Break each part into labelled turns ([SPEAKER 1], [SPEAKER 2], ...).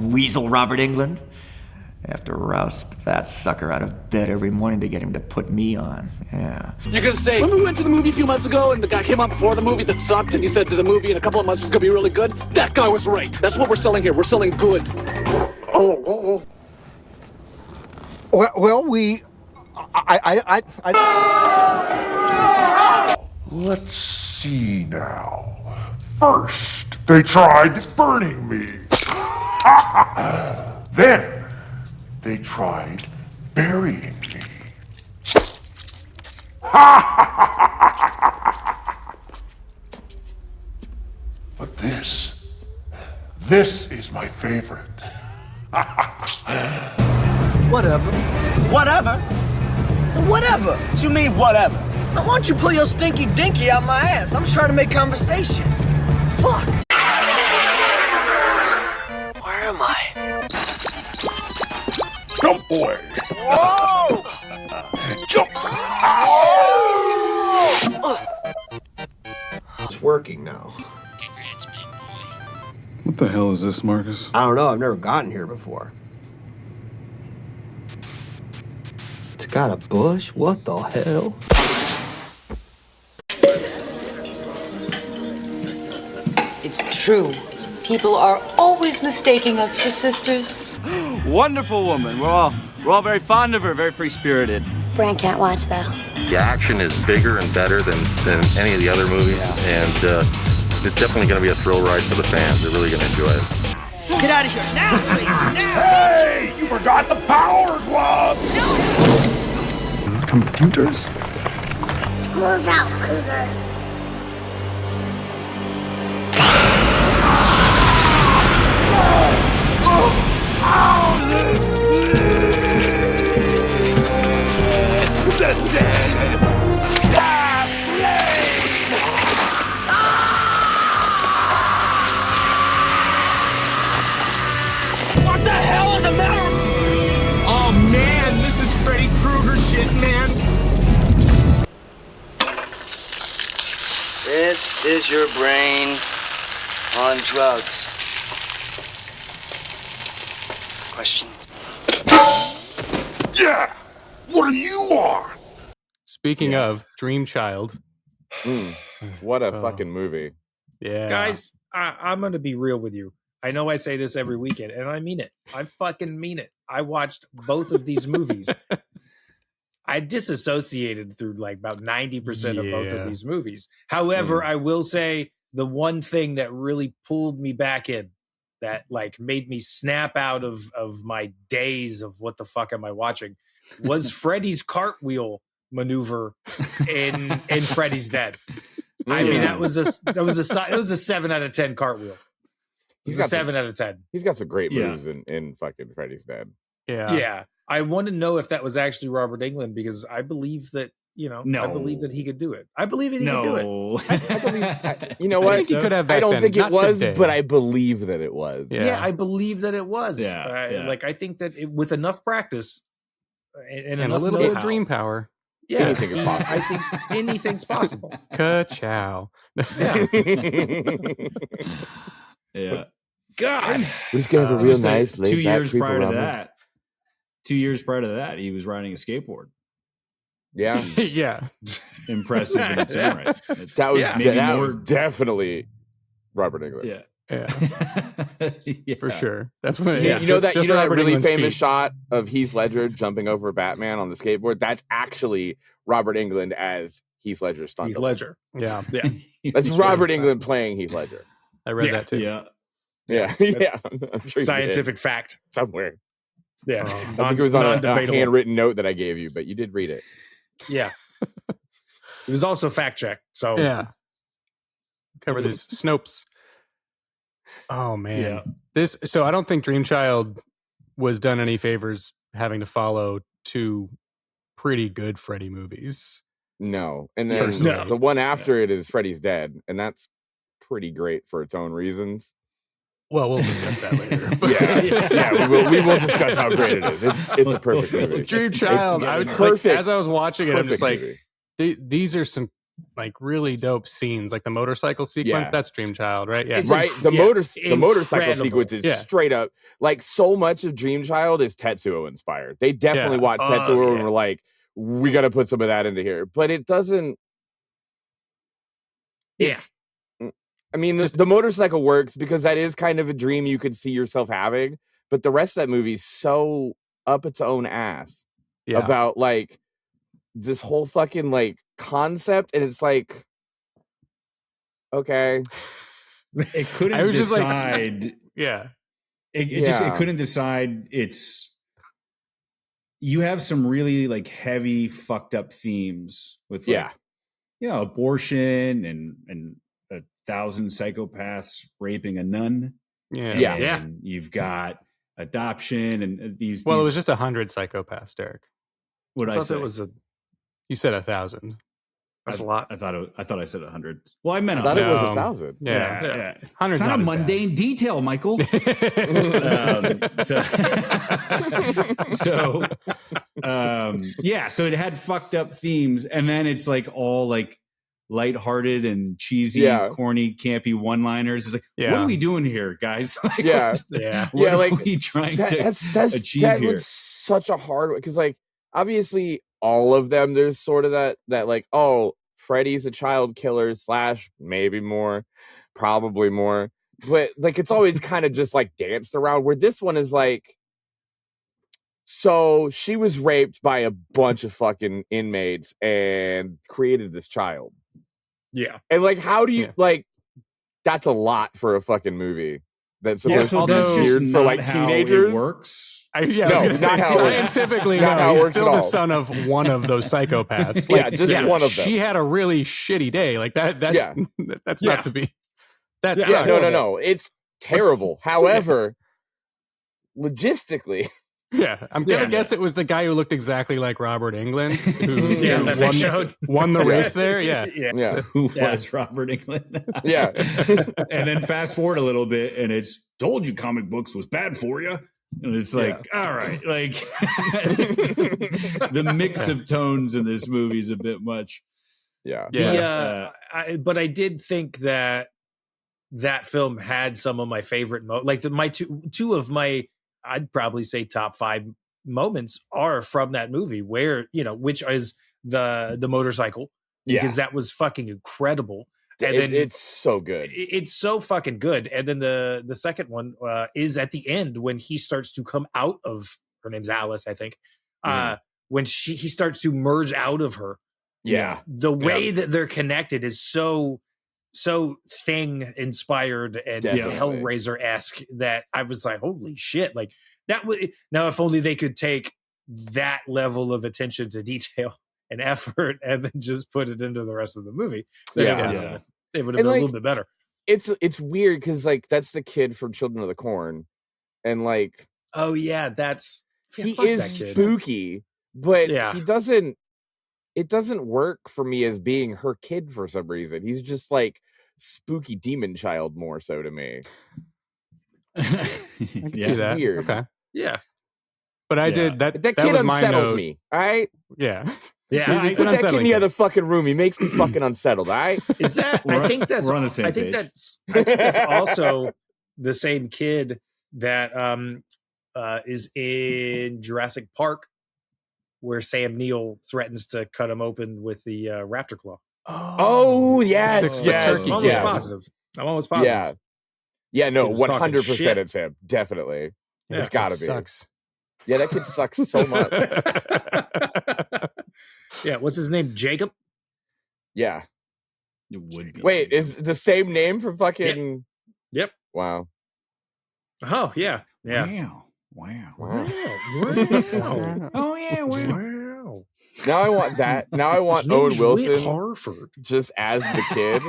[SPEAKER 1] weasel Robert Englund. I have to roust that sucker out of bed every morning to get him to put me on. Yeah.
[SPEAKER 2] You're gonna say, when we went to the movie a few months ago and the guy came out before the movie that sucked and he said that the movie in a couple of months was gonna be really good? That guy was right. That's what we're selling here. We're selling good.
[SPEAKER 3] Well,
[SPEAKER 4] Let's see now. First, they tried burning me. Then, they tried burying me. But this is my favorite.
[SPEAKER 2] Whatever.
[SPEAKER 5] Whatever? Whatever? What you mean, whatever?
[SPEAKER 6] Now, why don't you pull your stinky dinky out my ass? I'm just trying to make conversation. Fuck. Where am I?
[SPEAKER 4] Jump away.
[SPEAKER 5] Whoa!
[SPEAKER 4] Jump.
[SPEAKER 3] it's working now.
[SPEAKER 7] What the hell is this, Marcus?
[SPEAKER 3] I don't know. I've never gotten here before. It's got a bush? What the hell?
[SPEAKER 8] It's true. People are always mistaking us for sisters.
[SPEAKER 5] Wonderful woman. We're all very fond of her, very free-spirited.
[SPEAKER 9] Bran can't watch, though.
[SPEAKER 10] The action is bigger and better than any of the other movies, and it's definitely going to be a thrill ride for the fans. They're really going to enjoy it.
[SPEAKER 6] Get out of here. Now, Tracy, now.
[SPEAKER 4] Hey, you forgot the Power Glove.
[SPEAKER 7] Computers?
[SPEAKER 9] School's out, Cougar.
[SPEAKER 6] What the hell is the matter?
[SPEAKER 5] Oh, man, this is Freddy Krueger shit, man. This is your brain on drugs. Question?
[SPEAKER 4] Yeah. What are you on?
[SPEAKER 11] Speaking of Dream Child.
[SPEAKER 12] What a fucking movie.
[SPEAKER 11] Yeah.
[SPEAKER 13] Guys, I'm going to be real with you. I know I say this every weekend, and I mean it. I fucking mean it. I watched both of these movies. I disassociated through like about 90% of both of these movies. However, I will say the one thing that really pulled me back in, that like made me snap out of my daze of what the fuck am I watching, was Freddy's cartwheel maneuver in Freddy's Dead. I mean, it was a 7 out of 10 cartwheel. He's a 7 out of 10.
[SPEAKER 12] He's got some great moves in fucking Freddy's Dead.
[SPEAKER 13] Yeah. I want to know if that was actually Robert Englund, because I believe that, I believe that he could do it. I believe that he could do it.
[SPEAKER 12] I believe, you know what?
[SPEAKER 11] I think he could have back
[SPEAKER 12] I don't
[SPEAKER 11] then.
[SPEAKER 12] think it
[SPEAKER 11] Not
[SPEAKER 12] was,
[SPEAKER 11] today.
[SPEAKER 12] but I believe that it was.
[SPEAKER 13] Yeah, I believe that it was.
[SPEAKER 11] Yeah.
[SPEAKER 13] Like, I think that with enough practice and
[SPEAKER 11] a
[SPEAKER 13] enough
[SPEAKER 11] little bit of
[SPEAKER 13] know-how,
[SPEAKER 11] dream power.
[SPEAKER 13] Yeah,
[SPEAKER 12] Anything is possible.
[SPEAKER 13] I think anything's possible.
[SPEAKER 11] Ka-chow.
[SPEAKER 13] Yeah.
[SPEAKER 14] Yeah.
[SPEAKER 13] God.
[SPEAKER 12] We're just gonna have a real nice
[SPEAKER 14] like, 2 years prior to
[SPEAKER 12] Creep-O-Rama.
[SPEAKER 14] that. 2 years prior to that, he was riding a skateboard.
[SPEAKER 12] Yeah.
[SPEAKER 11] Yeah.
[SPEAKER 14] Impressive in its own right. It's
[SPEAKER 12] That was
[SPEAKER 14] maybe
[SPEAKER 12] that
[SPEAKER 14] more-
[SPEAKER 12] was definitely Robert Englund.
[SPEAKER 14] Yeah.
[SPEAKER 11] Yeah. For sure. That's what.
[SPEAKER 12] You know that
[SPEAKER 11] Robert
[SPEAKER 12] really
[SPEAKER 11] Englund's
[SPEAKER 12] famous
[SPEAKER 11] feet.
[SPEAKER 12] shot of Heath Ledger jumping over Batman on the skateboard? That's actually Robert Englund as Heath Ledger's stunt.
[SPEAKER 13] Heath
[SPEAKER 12] double.
[SPEAKER 13] Ledger.
[SPEAKER 11] Yeah.
[SPEAKER 12] That's Robert Englund playing Heath Ledger.
[SPEAKER 11] I read that too.
[SPEAKER 14] Yeah.
[SPEAKER 12] Yeah. Yeah. I'm sure you
[SPEAKER 13] Scientific
[SPEAKER 12] did.
[SPEAKER 13] fact.
[SPEAKER 12] Somewhere.
[SPEAKER 13] Yeah.
[SPEAKER 12] I think it was on a
[SPEAKER 13] non-debatable.
[SPEAKER 12] handwritten note that I gave you, but you did read it.
[SPEAKER 13] Yeah. It was also fact checked. So
[SPEAKER 11] Yeah. Cover this. Snopes. Oh man.
[SPEAKER 14] Yeah.
[SPEAKER 11] So I don't think Dream Child was done any favors having to follow two pretty good Freddy movies.
[SPEAKER 12] No. And then
[SPEAKER 13] No.
[SPEAKER 12] the one after it is Freddy's Dead, and that's pretty great for its own reasons.
[SPEAKER 11] Well, we'll discuss that later.
[SPEAKER 12] We will discuss how great it is. It's a perfect movie.
[SPEAKER 11] Dream Child. I would
[SPEAKER 12] perfect.
[SPEAKER 11] as I was watching it, I'm just like,
[SPEAKER 12] movie.
[SPEAKER 11] these are some like really dope scenes, like the motorcycle sequence.
[SPEAKER 12] Yeah.
[SPEAKER 11] That's Dream Child, right? Yeah,
[SPEAKER 12] It's right. The motorcycle sequence is straight up like so much of Dream Child is Tetsuo inspired. They definitely watched Tetsuo and were like, we got to put some of that into here, but it doesn't. I mean, the motorcycle works because that is kind of a dream you could see yourself having, but the rest of that movie is so up its own ass about like this whole fucking like concept, and it's like, okay,
[SPEAKER 14] it couldn't decide. It couldn't decide. You have some really like heavy, fucked up themes with abortion and 1,000 psychopaths raping a nun. And you've got adoption and these.
[SPEAKER 11] Well, it was just 100 psychopaths, Derek.
[SPEAKER 14] What I say?
[SPEAKER 11] You said 1,000.
[SPEAKER 13] That's a lot.
[SPEAKER 14] I thought I said 100. Well, I meant
[SPEAKER 12] I thought it was 1,000.
[SPEAKER 11] Yeah.
[SPEAKER 14] It's not a mundane detail, Michael. So it had fucked up themes, and then it's like all like lighthearted and cheesy, corny, campy one-liners. It's like, what are we doing here, guys? Like, what are we trying to achieve
[SPEAKER 12] that
[SPEAKER 14] here?
[SPEAKER 12] was such a hard one because, like, obviously, all of them, there's sort of that like, oh, Freddy's a child killer / maybe more, probably more, but like it's always kind of just like danced around. Where this one is like, so she was raped by a bunch of fucking inmates and created this child.
[SPEAKER 13] Yeah.
[SPEAKER 12] And like, how do you like? That's a lot for a fucking movie that's supposed to be weird for like teenagers.
[SPEAKER 14] It works.
[SPEAKER 11] Scientifically, he's still the son of one of those psychopaths. Like,
[SPEAKER 12] just one of them.
[SPEAKER 11] She had a really shitty day. Like that. That's not to be. That's
[SPEAKER 12] no. It's terrible. However, logistically.
[SPEAKER 11] Yeah, I'm gonna guess it was the guy who looked exactly like Robert Englund, who won the race there.
[SPEAKER 14] Who was Robert Englund? And then fast forward a little bit, and it's told you comic books was bad for you, and it's like, all right, like the mix of tones in this movie is a bit much.
[SPEAKER 13] But I did think that film had some of my favorite my two of my. I'd probably say top 5 moments are from that movie where, which is the motorcycle, because that was fucking incredible. And then
[SPEAKER 12] it's so good.
[SPEAKER 13] It's so fucking good. And then the second one is at the end when he starts to come out of, her name's Alice, I think, when he starts to merge out of her.
[SPEAKER 12] Yeah.
[SPEAKER 13] The way that they're connected is so Thing inspired and Hellraiser-esque that I was like, holy shit. Like that would, now if only they could take that level of attention to detail and effort and then just put it into the rest of the movie. It would have been a little bit better.
[SPEAKER 12] It's weird because like that's the kid from Children of the Corn. And like,
[SPEAKER 13] oh yeah,
[SPEAKER 12] he is spooky, but he doesn't. It doesn't work for me as being her kid for some reason. He's just like spooky demon child more so to me.
[SPEAKER 11] I can see that.
[SPEAKER 12] Weird.
[SPEAKER 11] Okay.
[SPEAKER 13] Yeah.
[SPEAKER 11] But I did that.
[SPEAKER 12] That kid unsettles me. All right.
[SPEAKER 11] Yeah.
[SPEAKER 12] Yeah. Put that kid in the other fucking room. He makes me fucking unsettled. All right.
[SPEAKER 13] Is that? I think that's.
[SPEAKER 14] We're on the same page.
[SPEAKER 13] I think that's also the same kid that is in Jurassic Park, where Sam Neill threatens to cut him open with the raptor claw.
[SPEAKER 12] Oh yes,
[SPEAKER 13] I'm almost positive.
[SPEAKER 12] Yeah, no, 100% it's him. Definitely, it's got to be.
[SPEAKER 11] Sucks.
[SPEAKER 12] Yeah, that kid sucks so much.
[SPEAKER 13] Yeah, what's his name? Jacob.
[SPEAKER 12] Yeah,
[SPEAKER 14] it would be.
[SPEAKER 12] Wait, is the same name for fucking?
[SPEAKER 13] Yep.
[SPEAKER 12] Wow.
[SPEAKER 13] Oh yeah.
[SPEAKER 14] Wow.
[SPEAKER 13] Oh yeah. Wow.
[SPEAKER 12] Now I want that. Now I want Owen Wilson
[SPEAKER 13] Harford
[SPEAKER 12] just as the kid.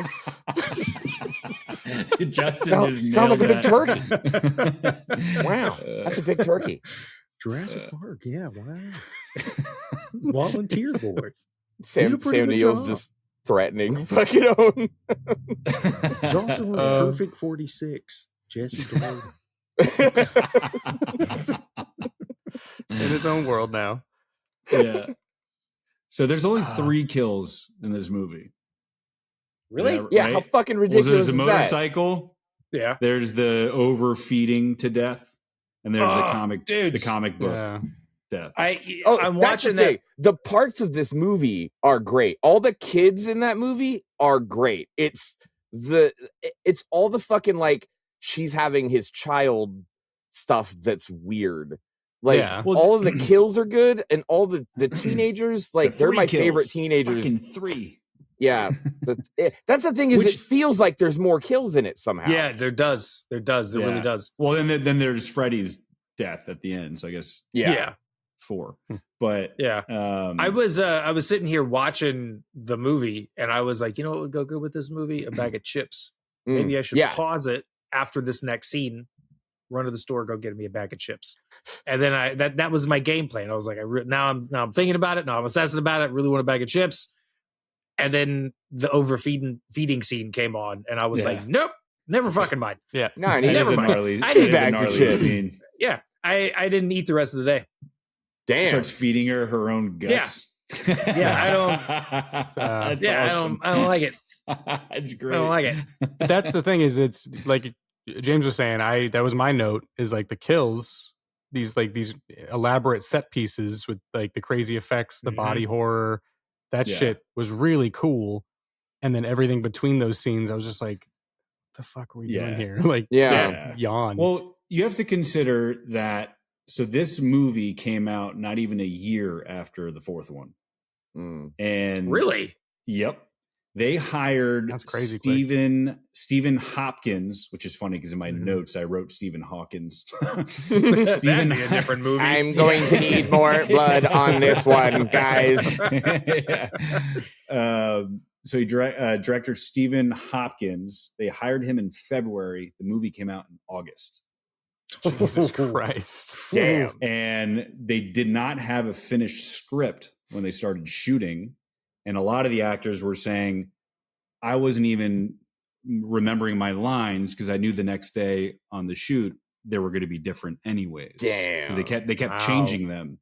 [SPEAKER 14] Justin
[SPEAKER 12] sounds like a big turkey. Wow, that's a big turkey.
[SPEAKER 13] Jurassic Park. Yeah. Wow. Volunteer boys.
[SPEAKER 12] Sam Neill's just threatening fucking Owen.
[SPEAKER 13] Johnson with a perfect 46. Jesse Delaney.
[SPEAKER 11] In his own world now.
[SPEAKER 14] Yeah. So there's only 3 kills in this movie.
[SPEAKER 13] Really?
[SPEAKER 12] Yeah,
[SPEAKER 14] right?
[SPEAKER 12] how fucking ridiculous
[SPEAKER 14] There's a
[SPEAKER 12] is that?
[SPEAKER 14] motorcycle.
[SPEAKER 13] Yeah.
[SPEAKER 14] There's the overfeeding to death, and there's the comic book death.
[SPEAKER 13] I'm
[SPEAKER 12] that's
[SPEAKER 13] watching
[SPEAKER 12] the thing. The parts of this movie are great. All the kids in that movie are great. It's all the fucking like she's having his child stuff that's weird. Like all of the kills are good, and all the teenagers, like they're my favorite teenagers.
[SPEAKER 14] Fucking 3.
[SPEAKER 12] Yeah, that's the thing is it feels like there's more kills in it somehow.
[SPEAKER 13] Yeah, there does. There really does.
[SPEAKER 14] Well, then there's Freddy's death at the end. So I guess 4. But
[SPEAKER 13] I was sitting here watching the movie, and I was like, you know what would go good with this movie? A bag of chips. Maybe I should pause it after this next scene, run to the store, go get me a bag of chips. And then that was my game plan. I was like, now I'm thinking about it. Now I'm obsessing about it. Really want a bag of chips. And then the feeding scene came on, and I was like, nope, never fucking mind.
[SPEAKER 11] Yeah,
[SPEAKER 12] no,
[SPEAKER 13] never mind.
[SPEAKER 12] I need bags of chips.
[SPEAKER 14] Scene.
[SPEAKER 13] Yeah, I didn't eat the rest of the day.
[SPEAKER 12] Damn,
[SPEAKER 14] starts feeding her own guts.
[SPEAKER 13] Yeah, I don't. Awesome. I don't like it.
[SPEAKER 14] It's great.
[SPEAKER 13] I don't like it.
[SPEAKER 11] But that's the thing is, it's like James was saying. That was my note. Is like the kills. These elaborate set pieces with like the crazy effects, the body horror. That shit was really cool. And then everything between those scenes, I was just like, what the fuck are we doing here? Like, just yawn.
[SPEAKER 14] Well, you have to consider that. So this movie came out not even a year after the 4th one. And
[SPEAKER 13] really?
[SPEAKER 14] Yep. They hired Stephen Hopkins, which is funny because in my notes I wrote Stephen Hawkins.
[SPEAKER 13] That'd be a different movie.
[SPEAKER 12] I'm going to need more blood on this one, guys.
[SPEAKER 14] So director Stephen Hopkins, they hired him in February. The movie came out in August.
[SPEAKER 11] Jesus Christ.
[SPEAKER 14] Damn. And they did not have a finished script when they started shooting. And a lot of the actors were saying, I wasn't even remembering my lines because I knew the next day on the shoot they were going to be different anyways.
[SPEAKER 12] Damn.
[SPEAKER 14] Because they kept changing them.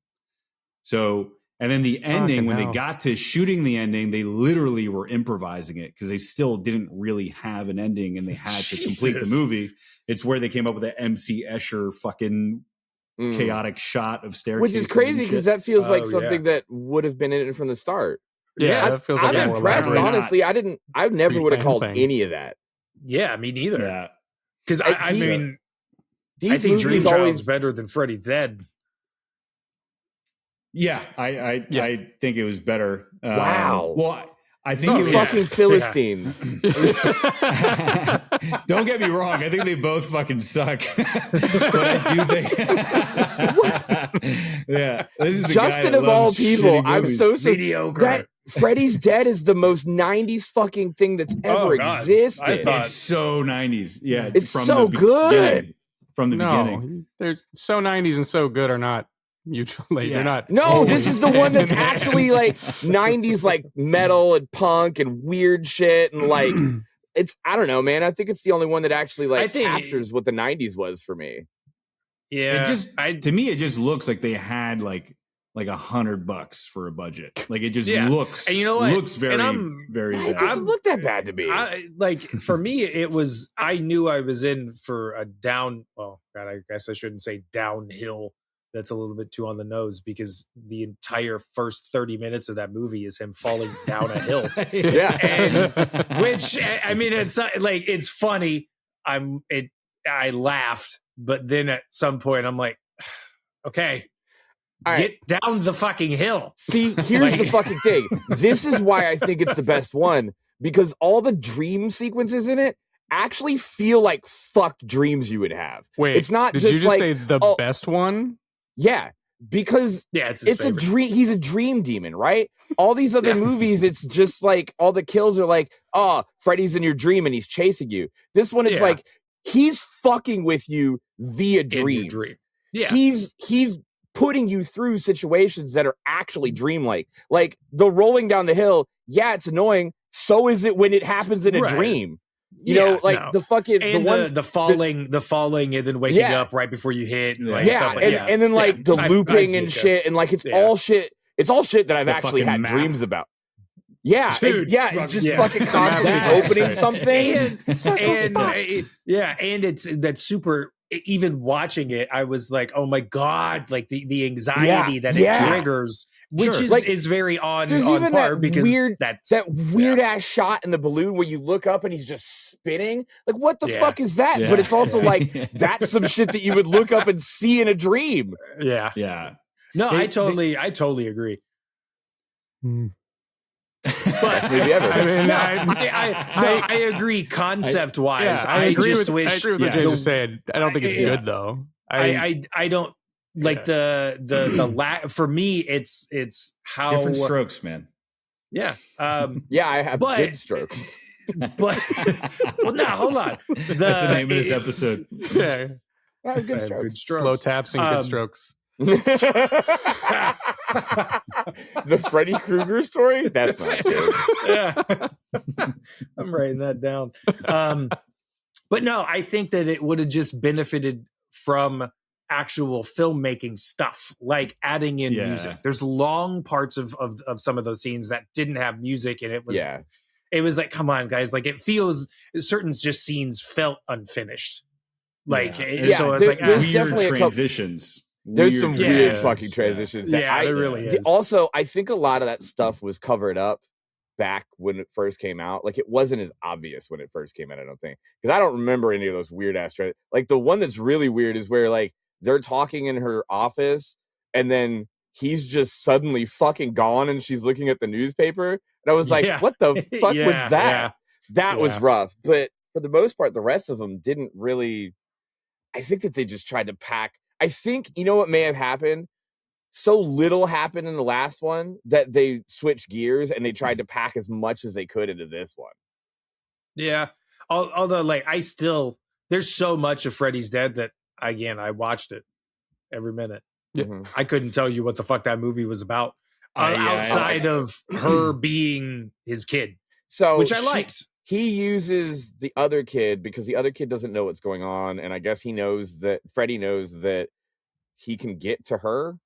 [SPEAKER 14] So, and then the ending, when they got to shooting the ending, they literally were improvising it because they still didn't really have an ending and they had to complete the movie. It's where they came up with the MC Escher fucking chaotic shot of staircases.
[SPEAKER 12] Which is crazy because that feels like something that would have been in it from the start.
[SPEAKER 11] Yeah, that feels like
[SPEAKER 12] I'm impressed. Honestly, I never would have called any of that.
[SPEAKER 13] Yeah, me neither.
[SPEAKER 14] Yeah,
[SPEAKER 13] because I mean, I think Dream Child's better than Freddy Dead.
[SPEAKER 14] Yeah, I think it was better.
[SPEAKER 12] Wow.
[SPEAKER 14] Well, I think it was
[SPEAKER 12] fucking Philistines.
[SPEAKER 14] Don't get me wrong. I think they both fucking suck. But I do think, yeah, this is the
[SPEAKER 12] Justin
[SPEAKER 14] guy
[SPEAKER 12] of all
[SPEAKER 14] loves
[SPEAKER 12] people.
[SPEAKER 14] shitty
[SPEAKER 12] I'm
[SPEAKER 14] movies.
[SPEAKER 12] so
[SPEAKER 13] mediocre.
[SPEAKER 12] That Freddy's Dead is the most 90s fucking thing that's ever existed.
[SPEAKER 14] It's so 90s. Yeah,
[SPEAKER 12] it's so good.
[SPEAKER 14] From the beginning.
[SPEAKER 11] There's so 90s and so good are not mutually. They're not.
[SPEAKER 12] No, this is the one that's actually like 90s, like metal and punk and weird shit and like it's. I don't know, man. I think it's the only one that actually like captures what the 90s was for me.
[SPEAKER 13] Yeah,
[SPEAKER 14] it just to me it just looks like they had like $100 for a budget. Like it just looks,
[SPEAKER 13] and you know what?
[SPEAKER 14] Looks very, very bad.
[SPEAKER 12] It doesn't look that bad to me.
[SPEAKER 13] Like for me, it was. I knew I was in for a down. Well, God, I guess I shouldn't say downhill. That's a little bit too on the nose because the entire first 30 minutes of that movie is him falling down a hill. And, which I mean, it's like it's funny. I laughed, but then at some point I'm like, okay. Get down the fucking hill.
[SPEAKER 12] See, here's the fucking thing. This is why I think it's the best one, because all the dream sequences in it actually feel like fucked dreams you would have.
[SPEAKER 11] Wait,
[SPEAKER 12] it's not
[SPEAKER 11] did
[SPEAKER 12] just
[SPEAKER 11] you just
[SPEAKER 12] like
[SPEAKER 11] say the best one?
[SPEAKER 12] Yeah, because it's a dream. He's a dream demon, right? All these other movies, it's just like all the kills are like, oh, Freddy's in your dream and he's chasing you. This one is like he's fucking with you via dreams.
[SPEAKER 13] Dream. Yeah,
[SPEAKER 12] he's putting you through situations that are actually dreamlike. Like the rolling down the hill, it's annoying. So is it when it happens in a dream. You know, like the fucking
[SPEAKER 13] and the falling and then waking up right before you hit. And like stuff like
[SPEAKER 12] and then like the looping and shit, and like it's all shit. It's all shit that I've actually had dreams about. Yeah,
[SPEAKER 13] Dude,
[SPEAKER 12] it's just fucking constantly opening something.
[SPEAKER 13] And that's super. Even watching it, I was like, "Oh my god!" Like the anxiety that it triggers, which is very on par because
[SPEAKER 12] that weird ass shot in the balloon where you look up and he's just spinning. Like, what the fuck is that?
[SPEAKER 14] Yeah.
[SPEAKER 12] But it's also like that's some shit that you would look up and see in a dream.
[SPEAKER 14] Yeah.
[SPEAKER 13] No, I totally agree.
[SPEAKER 12] But maybe ever.
[SPEAKER 13] I agree concept wise.
[SPEAKER 11] I agree with what James is saying. I don't think it's good though.
[SPEAKER 13] I don't like the for me. It's how
[SPEAKER 14] different strokes, man.
[SPEAKER 13] Yeah.
[SPEAKER 12] I have good strokes.
[SPEAKER 13] But hold on.
[SPEAKER 14] That's the name of this episode.
[SPEAKER 11] Yeah.
[SPEAKER 12] I have good strokes.
[SPEAKER 13] Good strokes.
[SPEAKER 11] Slow taps and good strokes.
[SPEAKER 12] The Freddy Krueger story? That's not good.
[SPEAKER 13] Yeah. I'm writing that down. But no, I think that it would have just benefited from actual filmmaking stuff, like adding in music. There's long parts of some of those scenes that didn't have music, and it was like, come on, guys. Like, it feels certain just scenes felt unfinished. Like, so it's like
[SPEAKER 12] there's
[SPEAKER 14] weird
[SPEAKER 12] definitely
[SPEAKER 14] transitions.
[SPEAKER 12] There's some weird fucking transitions.
[SPEAKER 13] There really is.
[SPEAKER 12] Also, I think a lot of that stuff was covered up back when it first came out. Like, it wasn't as obvious when it first came out, I don't think. Because I don't remember any of those weird ass like, the one that's really weird is where, like, they're talking in her office and then he's just suddenly fucking gone and she's looking at the newspaper. And I was like, what the fuck was that? That was rough. But for the most part, the rest of them didn't really... I think that they just tried to pack... I think, you know what may have happened? So little happened in the last one that they switched gears and they tried to pack as much as they could into this one.
[SPEAKER 13] Yeah. Although, like, there's so much of Freddy's Dead that, again, I watched it every minute. I couldn't tell you what the fuck that movie was about outside of her being his kid.
[SPEAKER 12] So
[SPEAKER 13] which I liked.
[SPEAKER 12] He uses the other kid because the other kid doesn't know what's going on. And I guess he knows that Freddy knows that he can get to her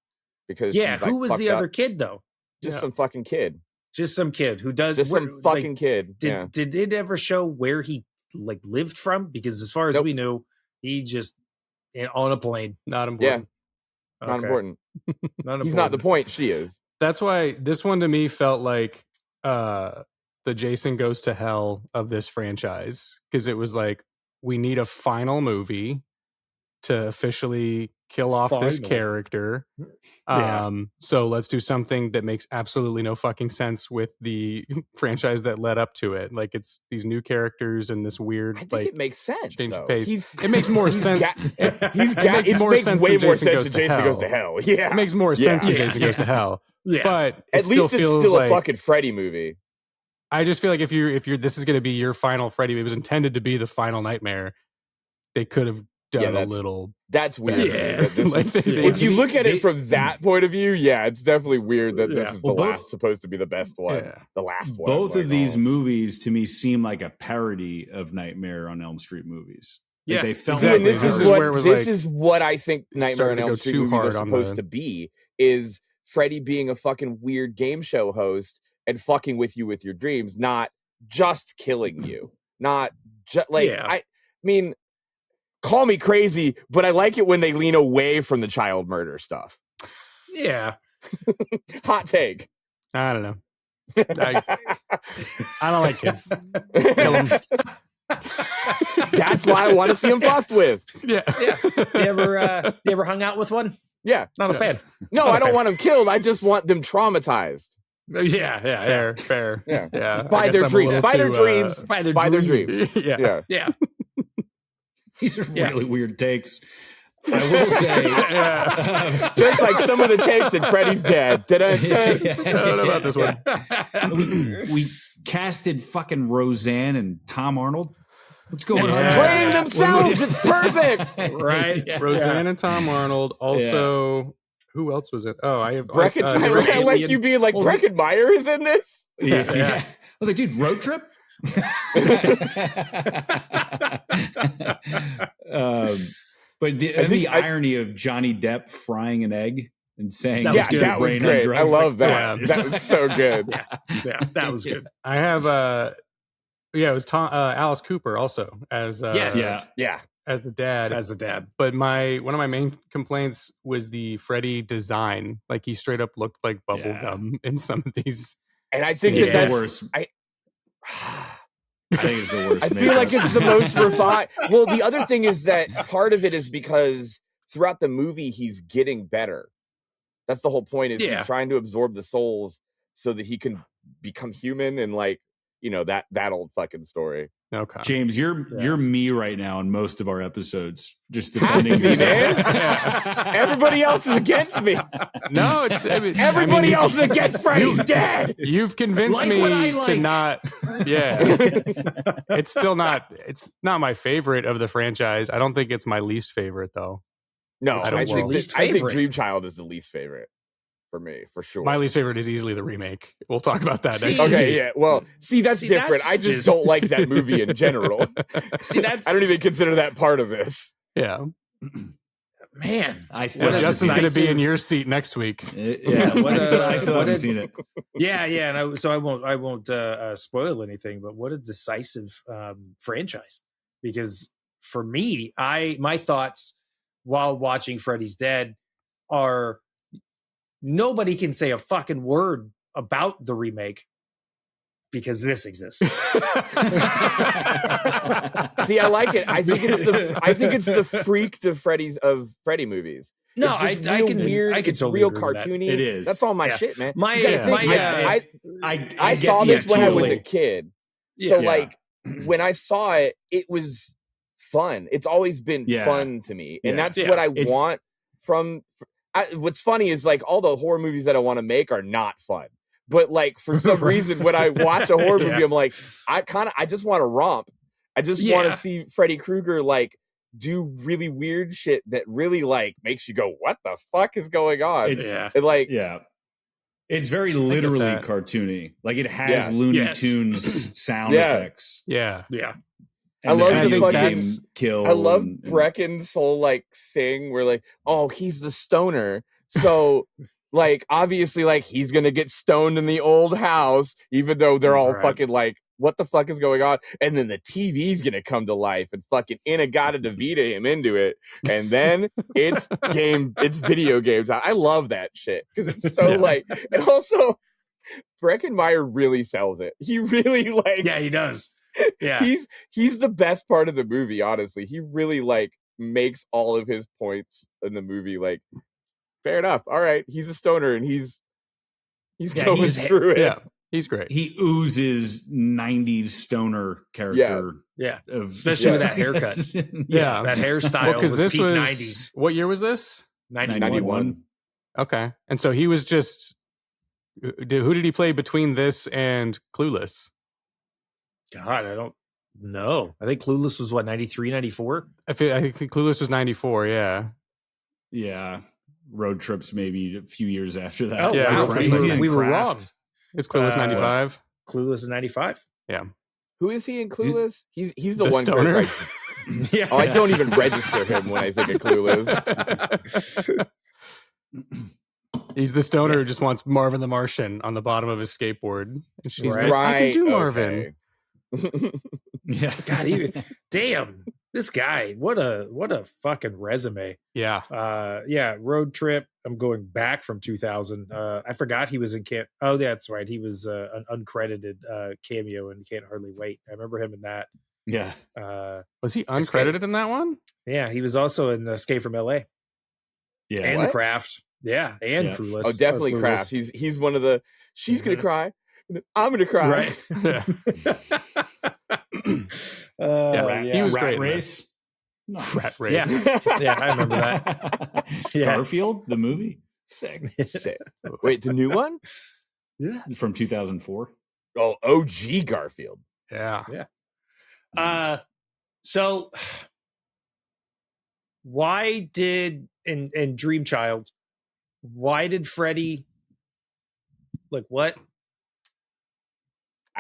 [SPEAKER 12] because she's like,
[SPEAKER 13] who was the other kid though?
[SPEAKER 12] Just some fucking kid.
[SPEAKER 13] Just some kid who does
[SPEAKER 12] just some fucking kid.
[SPEAKER 13] Did it ever show where he like lived from? Because as far as we knew, he just on a plane.
[SPEAKER 11] Not important.
[SPEAKER 12] Yeah. Not important. He's not the point. She is.
[SPEAKER 11] That's why this one to me felt like the Jason Goes to Hell of this franchise, because it was like, we need a final movie to officially kill off this character. So let's do something that makes absolutely no fucking sense with the franchise that led up to it. Like, it's these new characters and this weird,
[SPEAKER 12] I think it makes sense.
[SPEAKER 11] Change
[SPEAKER 12] though.
[SPEAKER 11] of pace. It makes more sense.
[SPEAKER 12] It makes way more sense than Jason Goes to Hell. Yeah,
[SPEAKER 11] it makes more sense than Jason Goes to Hell.
[SPEAKER 13] Yeah,
[SPEAKER 11] but
[SPEAKER 12] at least it's still a fucking Freddy movie.
[SPEAKER 11] I just feel like if you're this is going to be your final Freddy, it was intended to be the final nightmare. They could have done a little.
[SPEAKER 12] That's weird. If you look at it from that point of view, it's definitely weird that this is supposed to be the best one. Yeah. The last one.
[SPEAKER 14] Both of these movies to me seem like a parody of Nightmare on Elm Street movies. Like they felt like
[SPEAKER 12] this is what I think Nightmare on Elm Street movies are supposed to be, is Freddy being a fucking weird game show host and fucking with you with your dreams, not just killing you. Not just like I mean, call me crazy, but I like it when they lean away from the child murder stuff.
[SPEAKER 13] Yeah.
[SPEAKER 12] Hot take.
[SPEAKER 11] I don't know. I don't like kids. Kill them.
[SPEAKER 12] That's why I want to see them fucked with.
[SPEAKER 13] Yeah. You ever hung out with one?
[SPEAKER 12] Yeah.
[SPEAKER 13] Not a fan.
[SPEAKER 12] No, I don't want them killed. I just want them traumatized.
[SPEAKER 13] Yeah.
[SPEAKER 11] Fair.
[SPEAKER 12] Yeah. By their dreams. By their dreams.
[SPEAKER 13] By their dreams.
[SPEAKER 11] Yeah.
[SPEAKER 14] These are really weird takes. I will say,
[SPEAKER 12] just like some of the takes in Freddy's Dead.
[SPEAKER 11] I don't know about this one.
[SPEAKER 14] We casted fucking Roseanne and Tom Arnold. What's going on?
[SPEAKER 12] Playing themselves. It's perfect.
[SPEAKER 13] Right?
[SPEAKER 11] Roseanne and Tom Arnold. Also, who else was it? Oh, I have
[SPEAKER 12] Breckin. I like you being like, Breckin Meyer is in this?
[SPEAKER 14] Yeah. I was like, dude, Road Trip? But the irony of Johnny Depp frying an egg and saying,
[SPEAKER 12] that was great. I love that. That was so good.
[SPEAKER 13] Yeah, that was good.
[SPEAKER 11] I have it was Alice Cooper also as as the dad. But one of my main complaints was the Freddy design. Like he straight up looked like bubblegum in some of these.
[SPEAKER 12] And I think that's the worst. I
[SPEAKER 14] think it's the worst.
[SPEAKER 12] I feel like it's the most refined. Well, the other thing is that part of it is because throughout the movie he's getting better. That's the whole point. Is he's trying to absorb the souls so that he can become human and that old fucking story.
[SPEAKER 11] Okay,
[SPEAKER 14] James, you're me right now in most of our episodes. Just defending
[SPEAKER 12] Everybody else is against me.
[SPEAKER 11] No,
[SPEAKER 12] everybody else is against Freddy's dead.
[SPEAKER 11] You've convinced me to not. Yeah, it's still not. It's not my favorite of the franchise. I don't think it's my least favorite though.
[SPEAKER 12] No, I think Dream Child is the least favorite for me, for sure.
[SPEAKER 11] My least favorite is easily the remake. We'll talk about that next
[SPEAKER 12] week.
[SPEAKER 11] Okay,
[SPEAKER 12] yeah. Well, that's different. I just don't like that movie in general. I don't even consider that part of this.
[SPEAKER 11] Yeah.
[SPEAKER 13] Man,
[SPEAKER 11] Justin's going to be in your seat next week.
[SPEAKER 14] Yeah, I still haven't seen it.
[SPEAKER 13] Yeah, and I won't spoil anything. But what a decisive franchise! Because for me, my thoughts while watching Freddy's Dead are nobody can say a fucking word about the remake because this exists.
[SPEAKER 12] See, I like it. I think it's the freak to Freddy movies.
[SPEAKER 13] No,
[SPEAKER 12] I can weird. It's
[SPEAKER 13] totally
[SPEAKER 12] real
[SPEAKER 13] agree with
[SPEAKER 12] cartoony.
[SPEAKER 13] that.
[SPEAKER 14] It is.
[SPEAKER 12] That's all my shit, man.
[SPEAKER 14] I
[SPEAKER 12] saw this when I was a kid. So
[SPEAKER 14] Yeah.
[SPEAKER 12] When I saw it, it was fun. It's always been fun to me, and that's what I want from. What's funny is all the horror movies that I want to make are not fun. But for some reason, when I watch a horror movie, I'm like, I just want to romp. I just want to see Freddy Krueger do really weird shit that really makes you go, what the fuck is going on?
[SPEAKER 14] It's very literally cartoony. It has Looney Tunes sound effects.
[SPEAKER 11] Yeah.
[SPEAKER 12] I love the fucking
[SPEAKER 14] kill.
[SPEAKER 12] I love Breckin's whole thing where he's the stoner. So obviously he's gonna get stoned in the old house, even though they're all fucking what the fuck is going on? And then the TV's gonna come to life and fucking Inagata-Devita him into it. And then it's video games. I love that shit because it's so and also Breckin Meyer really sells it. He really
[SPEAKER 13] he does. Yeah.
[SPEAKER 12] He's the best part of the movie, honestly. He really makes all of his points in the movie fair enough. All right, he's a stoner and he's going through it.
[SPEAKER 11] Yeah, he's great.
[SPEAKER 14] He oozes 90s stoner character.
[SPEAKER 13] Yeah. Especially with that haircut. That hairstyle was peak 90s.
[SPEAKER 11] What year was this?
[SPEAKER 12] 91.
[SPEAKER 11] Okay. And so he was just who did he play between this and Clueless?
[SPEAKER 13] God, I don't know. I think Clueless was 93, 94?
[SPEAKER 11] I think Clueless was 94, yeah.
[SPEAKER 14] Yeah. Road Trips maybe a few years after that.
[SPEAKER 13] Oh,
[SPEAKER 11] yeah,
[SPEAKER 13] wow. We were wrong.
[SPEAKER 11] Is Clueless 95?
[SPEAKER 13] Clueless is 95.
[SPEAKER 11] Yeah.
[SPEAKER 12] Who is he in Clueless? He's the one
[SPEAKER 11] stoner.
[SPEAKER 12] Yeah. I don't even register him when I think of Clueless.
[SPEAKER 11] He's the stoner who just wants Marvin the Martian on the bottom of his skateboard. And she's like,
[SPEAKER 12] right.
[SPEAKER 11] I can do Marvin.
[SPEAKER 12] Okay.
[SPEAKER 14] Yeah.
[SPEAKER 13] God, damn. This guy, what a fucking resume.
[SPEAKER 11] Yeah.
[SPEAKER 13] Road Trip. I'm going back from 2000. I forgot he was in Oh, that's right. He was an uncredited cameo in Can't Hardly Wait. I remember him in that.
[SPEAKER 14] Yeah.
[SPEAKER 11] Was he uncredited in that one?
[SPEAKER 13] Yeah, he was also in Escape from LA.
[SPEAKER 14] Yeah.
[SPEAKER 13] And The Craft. Yeah, and Clueless.
[SPEAKER 12] Oh, definitely Craft. He's one of the she's gonna cry. I'm gonna cry.
[SPEAKER 13] Right.
[SPEAKER 11] He was
[SPEAKER 14] Rat
[SPEAKER 11] great.
[SPEAKER 14] Race. Nice.
[SPEAKER 11] Rat Race.
[SPEAKER 13] Yeah, I remember that. Yeah.
[SPEAKER 14] Garfield, the movie. Sick.
[SPEAKER 12] Wait, the new one?
[SPEAKER 13] Yeah.
[SPEAKER 14] From 2004.
[SPEAKER 12] Oh, OG Garfield.
[SPEAKER 11] Yeah.
[SPEAKER 13] So why did in Dream Child, why did Freddy what?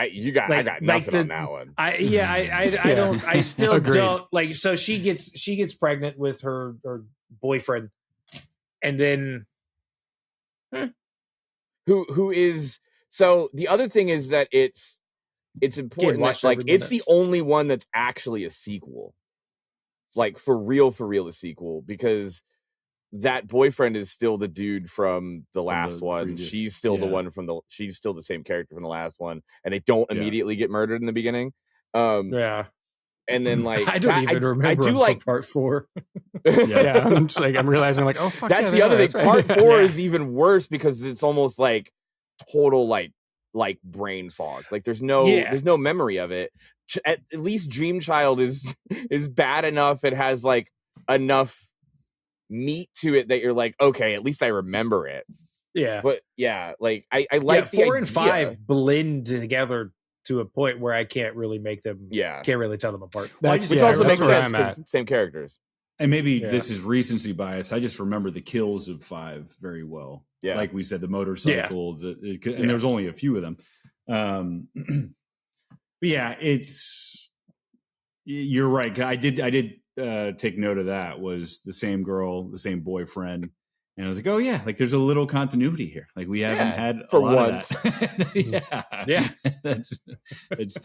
[SPEAKER 12] I got nothing on that one.
[SPEAKER 13] I don't. I still don't So she gets pregnant with her boyfriend, and then
[SPEAKER 12] who is so the other thing is that it's important that, like it's the only one that's actually a sequel, like for real a sequel, because that boyfriend is still the dude from the last one. Previous, she's still the one from she's still the same character from the last one, and they don't immediately get murdered in the beginning. And then like
[SPEAKER 13] I don't even remember.
[SPEAKER 12] I do like
[SPEAKER 13] part 4.
[SPEAKER 11] I'm realizing like, oh fuck.
[SPEAKER 12] That's the other thing. Part 4 is even worse because it's almost like total like brain fog. Like there's no memory of it. At least Dream Child is bad enough. It has like enough meat to it that you're like, okay, at least I remember it.
[SPEAKER 13] Yeah.
[SPEAKER 12] But yeah, like I like the
[SPEAKER 13] 4 and 5 blend together to a point where I can't really make them. Can't really tell them apart.
[SPEAKER 12] Which also makes sense because same characters.
[SPEAKER 14] And maybe this is recency bias. I just remember the kills of 5 very well.
[SPEAKER 12] Yeah,
[SPEAKER 14] like we said, the motorcycle. And there's only a few of them. But yeah, you're right. I did take note of that. Was the same girl, the same boyfriend. And I was like, oh yeah, like there's a little continuity here. Like we haven't had
[SPEAKER 12] for
[SPEAKER 14] a lot
[SPEAKER 12] once.
[SPEAKER 14] Of that. yeah. That's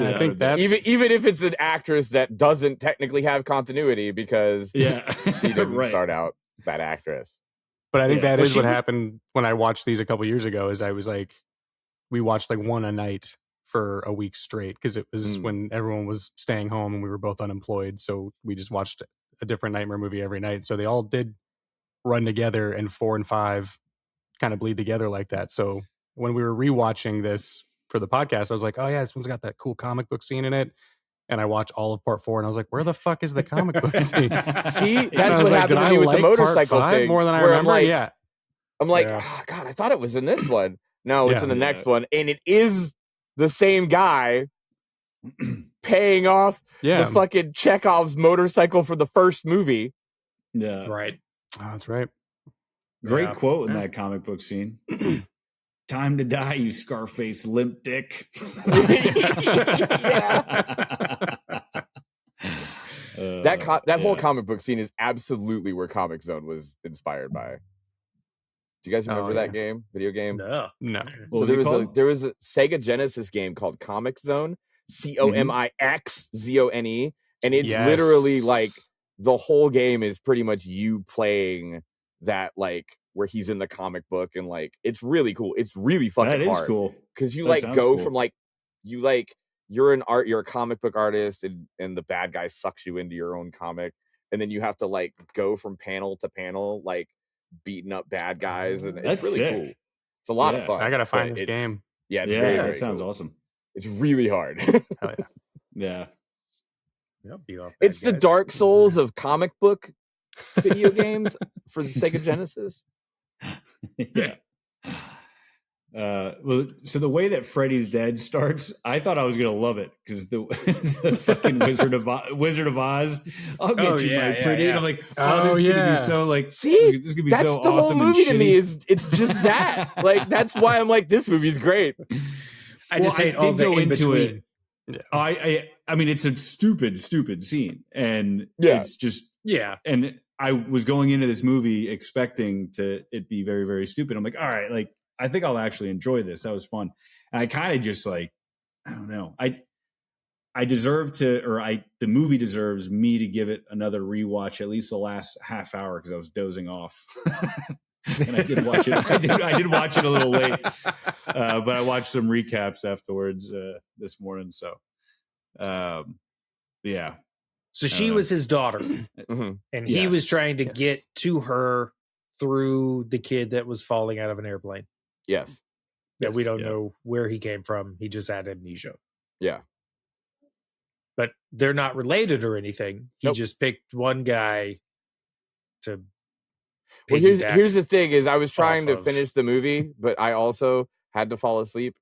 [SPEAKER 11] I think that's
[SPEAKER 12] even if it's an actress that doesn't technically have continuity because she didn't start out that actress.
[SPEAKER 11] But I think that is what happened when I watched these a couple years ago. Is I was like, we watched like one a night for a week straight because it was when everyone was staying home and we were both unemployed. So we just watched a different nightmare movie every night. So they all did run together, and 4 and 5 kind of bleed together like that. So when we were rewatching this for the podcast, I was like, oh yeah, this one's got that cool comic book scene in it. And I watched all of part 4 and I was like, where the fuck is the comic book scene?
[SPEAKER 12] See, that's what happened to me with the motorcycle thing.
[SPEAKER 11] More than I remember.
[SPEAKER 12] I'm like, oh god, I thought it was in this one. No, it's in the next one. And it is the same guy paying off the fucking Chekhov's motorcycle for the first movie.
[SPEAKER 14] Yeah.
[SPEAKER 13] Right.
[SPEAKER 11] Oh, that's right.
[SPEAKER 14] Great quote in that comic book scene. Time to die, you Scarface limp dick.
[SPEAKER 12] That whole comic book scene is absolutely where Comic Zone was inspired by. Do you guys remember that video game?
[SPEAKER 13] No.
[SPEAKER 12] So there was a Sega Genesis game called Comic Zone, COMIXZONE, and it's literally like the whole game is pretty much you playing that, like where he's in the comic book, and like it's really cool. It's really fucking hard. That is
[SPEAKER 14] cool
[SPEAKER 12] because you go from like you're a comic book artist, and the bad guy sucks you into your own comic, and then you have to like go from panel to panel, like beating up bad guys, and it's really cool. It's a lot of fun.
[SPEAKER 11] I gotta find this game.
[SPEAKER 12] Yeah, it's
[SPEAKER 14] that sounds awesome.
[SPEAKER 12] It's really hard.
[SPEAKER 11] Hell
[SPEAKER 14] yeah.
[SPEAKER 12] It's the Dark Souls of comic book video games for the Sega Genesis.
[SPEAKER 14] Yeah. Well, so the way that Freddy's Dead starts, I thought I was gonna love it because the fucking Wizard of Oz, I'll get you, my pretty. And I'm like, this is gonna be so like,
[SPEAKER 12] see,
[SPEAKER 14] this is gonna be
[SPEAKER 12] that's
[SPEAKER 14] so
[SPEAKER 12] the
[SPEAKER 14] awesome.
[SPEAKER 12] whole movie to me is it's just that. Like that's why I'm like, this movie's great.
[SPEAKER 13] I just hate all the in between.
[SPEAKER 14] I mean, it's a stupid scene, and it's just And I was going into this movie expecting it be very, very stupid. I'm like, all right, like I think I'll actually enjoy this. That was fun, and I kind of just like, I don't know, I deserve to, the movie deserves me to give it another rewatch, at least the last half hour, because I was dozing off. And I did watch it. I did watch it a little late, but I watched some recaps afterwards this morning. So, yeah.
[SPEAKER 13] So she was his daughter, and he was trying to get to her through the kid that was falling out of an airplane.
[SPEAKER 12] Yes.
[SPEAKER 13] That we don't know where he came from. He just had amnesia.
[SPEAKER 12] Yeah.
[SPEAKER 13] But they're not related or anything. He just picked one guy to.
[SPEAKER 12] Well, here's the thing: is I was trying to finish the movie, but I also had to fall asleep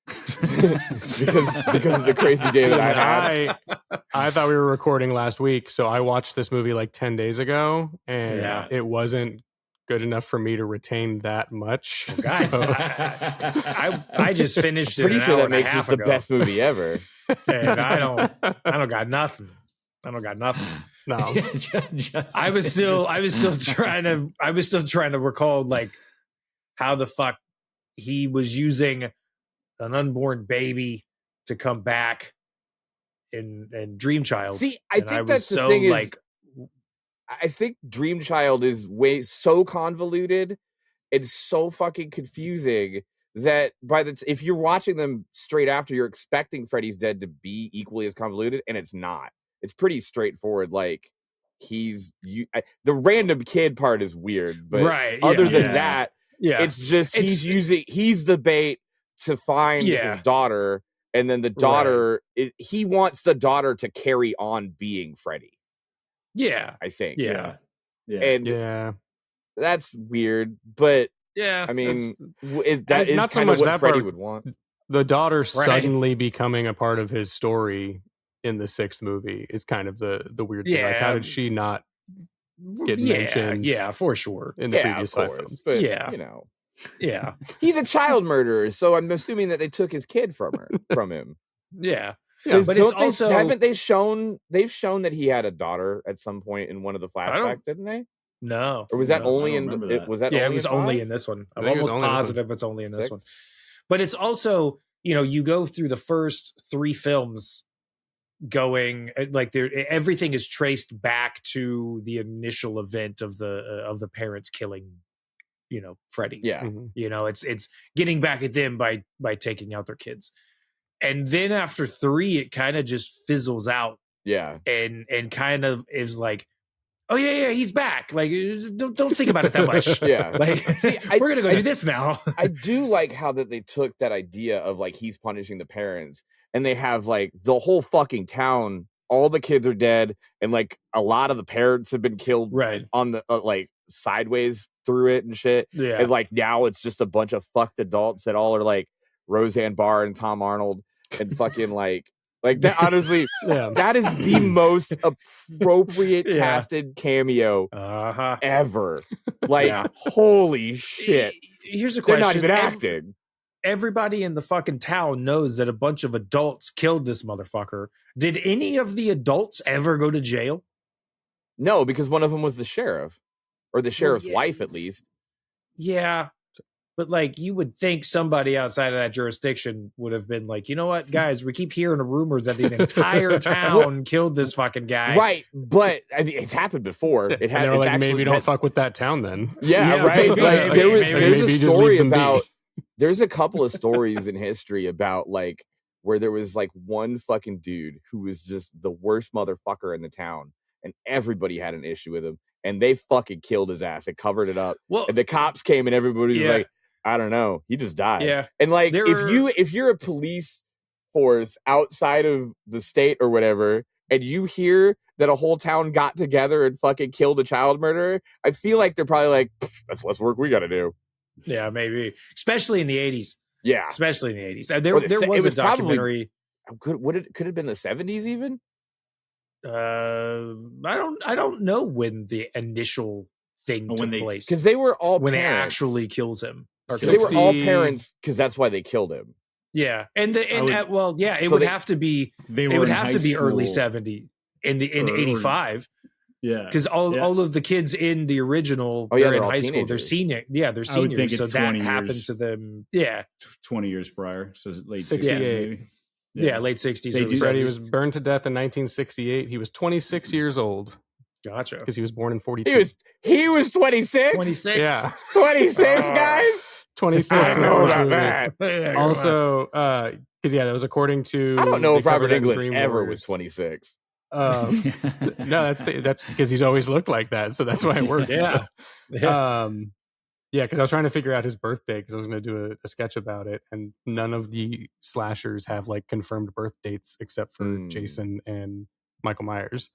[SPEAKER 12] because of the crazy day that I had.
[SPEAKER 11] I thought we were recording last week, so I watched this movie like 10 days ago, and it wasn't good enough for me to retain that much.
[SPEAKER 13] Well, guys, so. I just finished it.
[SPEAKER 12] Pretty sure that makes this the best movie ever.
[SPEAKER 13] And I don't got nothing. I don't got nothing. No, I was still trying to recall like how the fuck he was using an unborn baby to come back in Dream Child.
[SPEAKER 12] See, I think that's the thing is, I think Dream Child is so convoluted and so fucking confusing that if you're watching them straight after, you're expecting Freddy's Dead to be equally as convoluted, and it's not. It's pretty straightforward. Like the random kid part is weird, but other than that, it's just he's the bait to find his daughter, and then the daughter he wants the daughter to carry on being Freddy.
[SPEAKER 13] Yeah,
[SPEAKER 12] I think.
[SPEAKER 13] Yeah.
[SPEAKER 12] And that's weird, but I mean, that is
[SPEAKER 11] not so
[SPEAKER 12] kind
[SPEAKER 11] much
[SPEAKER 12] of what
[SPEAKER 11] that
[SPEAKER 12] Freddy
[SPEAKER 11] part,
[SPEAKER 12] would want.
[SPEAKER 11] The daughter suddenly becoming a part of his story in the 6th movie is kind of the weird thing. Like, how did she not get mentioned?
[SPEAKER 13] Yeah, for sure.
[SPEAKER 11] In the previous 5 films.
[SPEAKER 12] But, he's a child murderer, so I'm assuming that they took his kid from him.
[SPEAKER 13] Yeah.
[SPEAKER 12] But haven't they shown that he had a daughter at some point in one of the flashbacks, didn't they?
[SPEAKER 13] No.
[SPEAKER 12] Or was that only in
[SPEAKER 13] it was only in this one. I'm almost positive it's only in this one. But it's also, you go through the first 3 films going like everything is traced back to the initial event of the parents killing Freddy. It's getting back at them by taking out their kids. And then after 3, it kind of just fizzles out.
[SPEAKER 12] Yeah.
[SPEAKER 13] And kind of is like, oh yeah, he's back. Like, don't think about it that much. Like, see, we're gonna go do this now.
[SPEAKER 12] I do like how that they took that idea of like he's punishing the parents, and they have like the whole fucking town. All the kids are dead, and like a lot of the parents have been killed. On the like sideways through it and shit.
[SPEAKER 13] Yeah.
[SPEAKER 12] And like now it's just a bunch of fucked adults that all are like Roseanne Barr and Tom Arnold and fucking like that. Honestly, that is the most appropriate casted cameo ever. Like, holy shit.
[SPEAKER 13] Here's a
[SPEAKER 12] They're
[SPEAKER 13] question.
[SPEAKER 12] not even acting.
[SPEAKER 13] Everybody in the fucking town knows that a bunch of adults killed this motherfucker. Did any of the adults ever go to jail?
[SPEAKER 12] No, because one of them was the sheriff, or the sheriff's wife, at least.
[SPEAKER 13] Yeah. But like, you would think somebody outside of that jurisdiction would have been like, you know what, guys, we keep hearing rumors that the entire town killed this fucking guy.
[SPEAKER 12] Right. But I mean, it's happened before. It had.
[SPEAKER 11] They're like, maybe don't fuck with that town then.
[SPEAKER 12] Yeah, right. Like, there's a story about. There's a couple of stories in history about like where there was like one fucking dude who was just the worst motherfucker in the town, and everybody had an issue with him, and they fucking killed his ass and covered it up.
[SPEAKER 13] Well,
[SPEAKER 12] and the cops came, and everybody was like, I don't know, he just died.
[SPEAKER 13] Yeah.
[SPEAKER 12] And like, if you're a police force outside of the state or whatever, and you hear that a whole town got together and fucking killed a child murderer, I feel like they're probably like, that's less work we got to do.
[SPEAKER 13] Yeah, maybe. Especially in the 80s.
[SPEAKER 12] Yeah.
[SPEAKER 13] Especially in the 80s. There was a documentary.
[SPEAKER 12] Could it have been the 70s even?
[SPEAKER 13] I don't know when the initial thing took place.
[SPEAKER 12] Because they were all
[SPEAKER 13] when
[SPEAKER 12] parents.
[SPEAKER 13] It actually kills him.
[SPEAKER 12] They were all parents because that's why they killed him.
[SPEAKER 13] Yeah. It
[SPEAKER 12] So
[SPEAKER 13] would
[SPEAKER 12] they-
[SPEAKER 13] have to be
[SPEAKER 14] They
[SPEAKER 13] it
[SPEAKER 14] were
[SPEAKER 13] would
[SPEAKER 14] in
[SPEAKER 13] have
[SPEAKER 14] high
[SPEAKER 13] to be early
[SPEAKER 14] school.
[SPEAKER 13] 70 in 85.
[SPEAKER 14] Yeah.
[SPEAKER 13] Because all of the kids in the original
[SPEAKER 12] they're
[SPEAKER 13] in
[SPEAKER 12] all
[SPEAKER 13] high school, they're
[SPEAKER 12] teenagers.
[SPEAKER 13] senior. Yeah, they're
[SPEAKER 14] I would
[SPEAKER 13] seniors.
[SPEAKER 14] think it's
[SPEAKER 13] So that
[SPEAKER 14] 20
[SPEAKER 13] happened
[SPEAKER 14] years.
[SPEAKER 13] to them. Yeah.
[SPEAKER 14] 20 years prior, so late
[SPEAKER 11] 68.
[SPEAKER 14] 60s maybe.
[SPEAKER 13] Yeah, late 60s.
[SPEAKER 14] They
[SPEAKER 13] early
[SPEAKER 14] do-
[SPEAKER 11] Freddy
[SPEAKER 13] 70s.
[SPEAKER 11] was burned to death in 1968. He was 26 years old
[SPEAKER 13] Gotcha.
[SPEAKER 11] because he was born in 42.
[SPEAKER 12] He was 26?
[SPEAKER 13] 26.
[SPEAKER 11] Yeah.
[SPEAKER 12] 26, guys?
[SPEAKER 11] 26.
[SPEAKER 12] I
[SPEAKER 11] in
[SPEAKER 12] know
[SPEAKER 11] the first
[SPEAKER 12] about
[SPEAKER 11] movie.
[SPEAKER 12] that.
[SPEAKER 11] Also, because that was according to.
[SPEAKER 12] I don't know
[SPEAKER 11] they
[SPEAKER 12] if Robert
[SPEAKER 11] covered it in
[SPEAKER 12] Englund
[SPEAKER 11] Dream
[SPEAKER 12] ever
[SPEAKER 11] Warriors.
[SPEAKER 12] was 26.
[SPEAKER 11] No, that's because he's always looked like that, so that's why it works.
[SPEAKER 13] Yeah.
[SPEAKER 11] Yeah, because I was trying to figure out his birthday because I was going to do a sketch about it, and none of the slashers have like confirmed birth dates except for Jason and Michael Myers.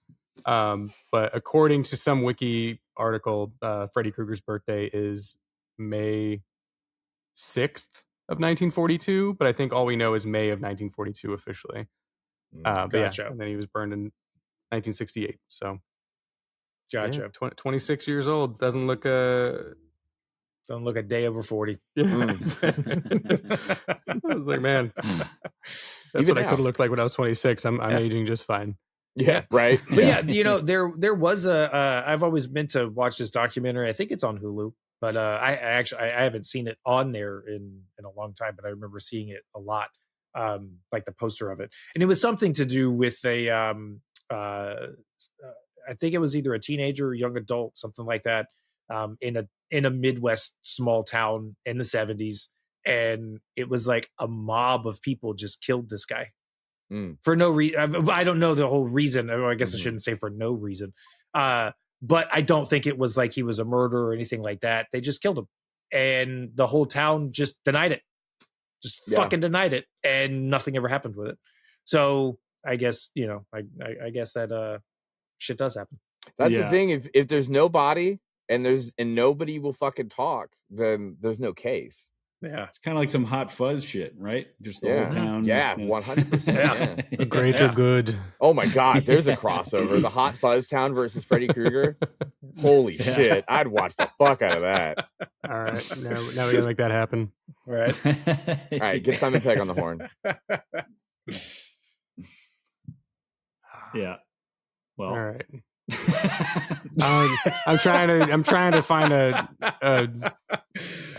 [SPEAKER 11] But according to some wiki article, Freddy Krueger's birthday is May 6th of 1942, but I think all we know is May of 1942 officially. But
[SPEAKER 13] Gotcha.
[SPEAKER 11] yeah, and then he was burned in 1968. So
[SPEAKER 13] Gotcha.
[SPEAKER 11] yeah, 26 years old. Doesn't look
[SPEAKER 13] Don't look a day over 40.
[SPEAKER 11] Yeah. I was like, man, that's
[SPEAKER 12] Even
[SPEAKER 11] what I
[SPEAKER 12] now.
[SPEAKER 11] could have looked like when I was 26. I'm aging just fine.
[SPEAKER 12] Yeah, right.
[SPEAKER 13] But yeah, there was a I've always meant to watch this documentary. I think it's on Hulu. But I actually I haven't seen it on there in a long time, but I remember seeing it a lot, like the poster of it, and it was something to do with a I think it was either a teenager or young adult, something like that, in a Midwest small town in the 70s, and it was like a mob of people just killed this guy for no reason. I don't know the whole reason. I guess I shouldn't say for no reason. But I don't think it was like he was a murderer or anything like that. They just killed him. And the whole town just denied it. Just fucking denied it. And nothing ever happened with it. So I guess, I guess that shit does happen.
[SPEAKER 12] That's the thing. If there's no body and nobody will fucking talk, then there's no case.
[SPEAKER 13] Yeah.
[SPEAKER 14] It's kind of like some Hot Fuzz shit, right? Just the whole town.
[SPEAKER 12] Yeah, 100%.
[SPEAKER 11] The greater good.
[SPEAKER 12] Oh my God, there's a crossover. The Hot Fuzz Town versus Freddy Krueger. Holy shit. I'd watch the fuck out of that.
[SPEAKER 11] All right. Now we gotta make that happen.
[SPEAKER 13] All right.
[SPEAKER 12] All right, get Simon Pegg on the horn.
[SPEAKER 14] Yeah. Well.
[SPEAKER 11] All right. I'm trying to find a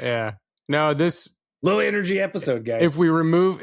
[SPEAKER 11] yeah. No, this
[SPEAKER 13] low energy episode, guys.
[SPEAKER 11] If we remove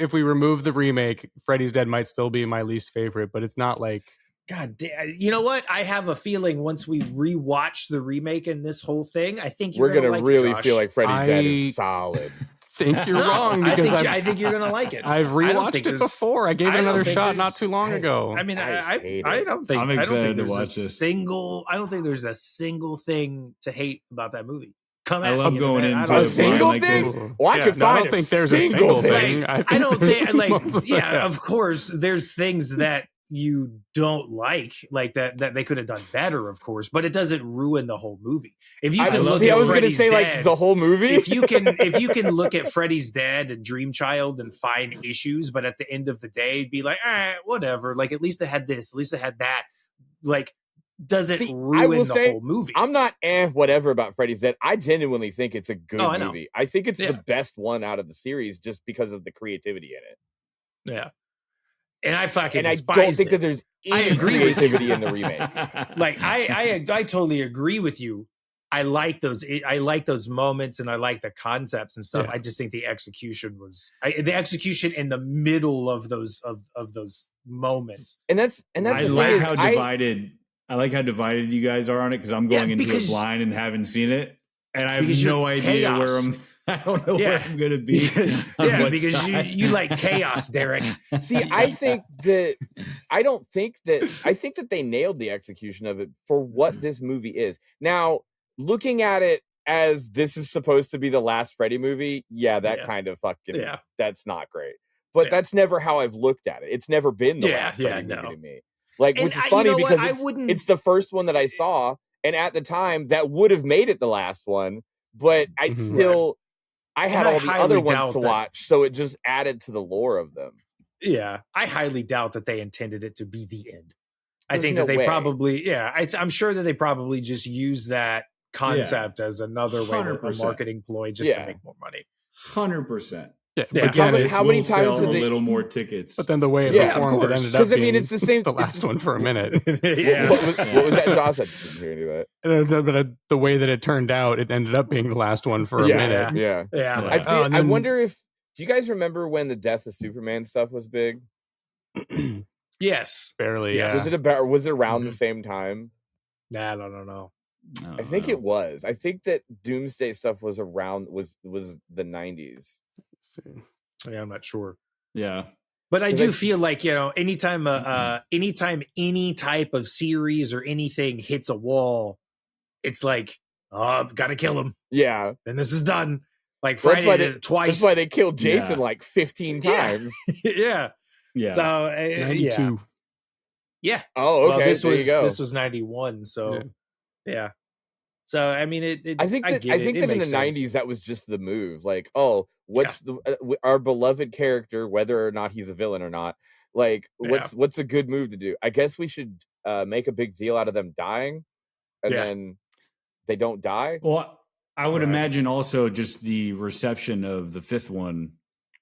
[SPEAKER 11] the remake, Freddy's Dead might still be my least favorite, but it's not like
[SPEAKER 13] God damn. You know what? I have a feeling once we rewatch the remake and this whole thing, I think
[SPEAKER 12] we're gonna
[SPEAKER 13] like
[SPEAKER 12] really
[SPEAKER 13] it,
[SPEAKER 12] feel like Freddy Dead is solid.
[SPEAKER 11] Think you're wrong because
[SPEAKER 13] I think you're gonna like it.
[SPEAKER 11] I've rewatched it before. I gave it another shot not too long ago.
[SPEAKER 13] I mean, I don't think
[SPEAKER 14] I'm excited to watch this.
[SPEAKER 13] I don't think there's a single thing to hate about that movie.
[SPEAKER 14] I love going into
[SPEAKER 12] a single
[SPEAKER 14] like
[SPEAKER 12] thing.
[SPEAKER 14] this.
[SPEAKER 12] Well, I could find.
[SPEAKER 11] I don't think there's a single thing.
[SPEAKER 13] I don't think of course, there's things that you don't like that they could have done better, of course, but it doesn't ruin the whole movie. If you
[SPEAKER 12] I was going to say like the whole movie.
[SPEAKER 13] if you can look at Freddy's Dead and Dream Child and find issues, but at the end of the day, be like, whatever. Like at least it had this, at least it had that. Like, doesn't ruin the whole movie.
[SPEAKER 12] I'm not whatever about Freddy's Dead. I genuinely think it's a good movie. I think it's the best one out of the series just because of the creativity in it.
[SPEAKER 13] Yeah. And I fucking
[SPEAKER 12] I don't think that there's any creativity in the remake.
[SPEAKER 13] Like I totally agree with you. I like those moments and I like the concepts and stuff. Yeah. I just think the execution was the execution in the middle of those moments.
[SPEAKER 12] And that's
[SPEAKER 14] I like how divided. I like how divided you guys are on it because I'm going into it blind and haven't seen it, and I have no idea where I'm. I don't know where I'm going to be.
[SPEAKER 13] Because you like chaos, Derek.
[SPEAKER 12] See, I think that they nailed the execution of it for what this movie is. Now, looking at it as this is supposed to be the last Freddy movie, kind of fucking that's not great. But that's never how I've looked at it. It's never been the last Freddy movie to me. Like, which is funny because it's the first one that I saw, and at the time that would have made it the last one, but I'd still I had all the other ones to watch, so it just added to the lore of them.
[SPEAKER 13] Yeah, I highly doubt that they intended it to be the end. I think that they probably, I'm sure that they probably just used that concept as another way, a marketing ploy, just to make more money.
[SPEAKER 14] 100%.
[SPEAKER 11] Yeah,
[SPEAKER 14] again,
[SPEAKER 12] how many times did
[SPEAKER 14] a little more tickets?
[SPEAKER 11] But then the way it performed, it ended up being it's the same. The last one for a minute.
[SPEAKER 12] What was that, Josh? I didn't hear any of
[SPEAKER 11] that. But the way that it turned out, it ended up being the last one for a minute.
[SPEAKER 12] Yeah. I wonder if. Do you guys remember when the Death of Superman stuff was big?
[SPEAKER 13] Yes,
[SPEAKER 11] barely. Yeah.
[SPEAKER 12] Was it around the same time?
[SPEAKER 13] Nah, I don't know.
[SPEAKER 12] I think it was. I think that Doomsday stuff was around. Was the 90s.
[SPEAKER 13] Yeah, I'm not sure.
[SPEAKER 14] Yeah,
[SPEAKER 13] but I do feel like anytime any type of series or anything hits a wall, it's like, gotta kill him.
[SPEAKER 12] Yeah,
[SPEAKER 13] and this is done. Like Friday did it twice.
[SPEAKER 12] That's why they killed Jason like 15 times.
[SPEAKER 13] Yeah. So
[SPEAKER 11] 92.
[SPEAKER 13] Yeah.
[SPEAKER 12] Oh, okay.
[SPEAKER 13] Well, this was 91. So yeah. So I mean,
[SPEAKER 12] I think that in the 90s that was just the move. Like, what's our beloved character, whether or not he's a villain or not? Like, what's a good move to do? I guess we should make a big deal out of them dying, and then they don't die.
[SPEAKER 14] Well, I would imagine also just the reception of the fifth one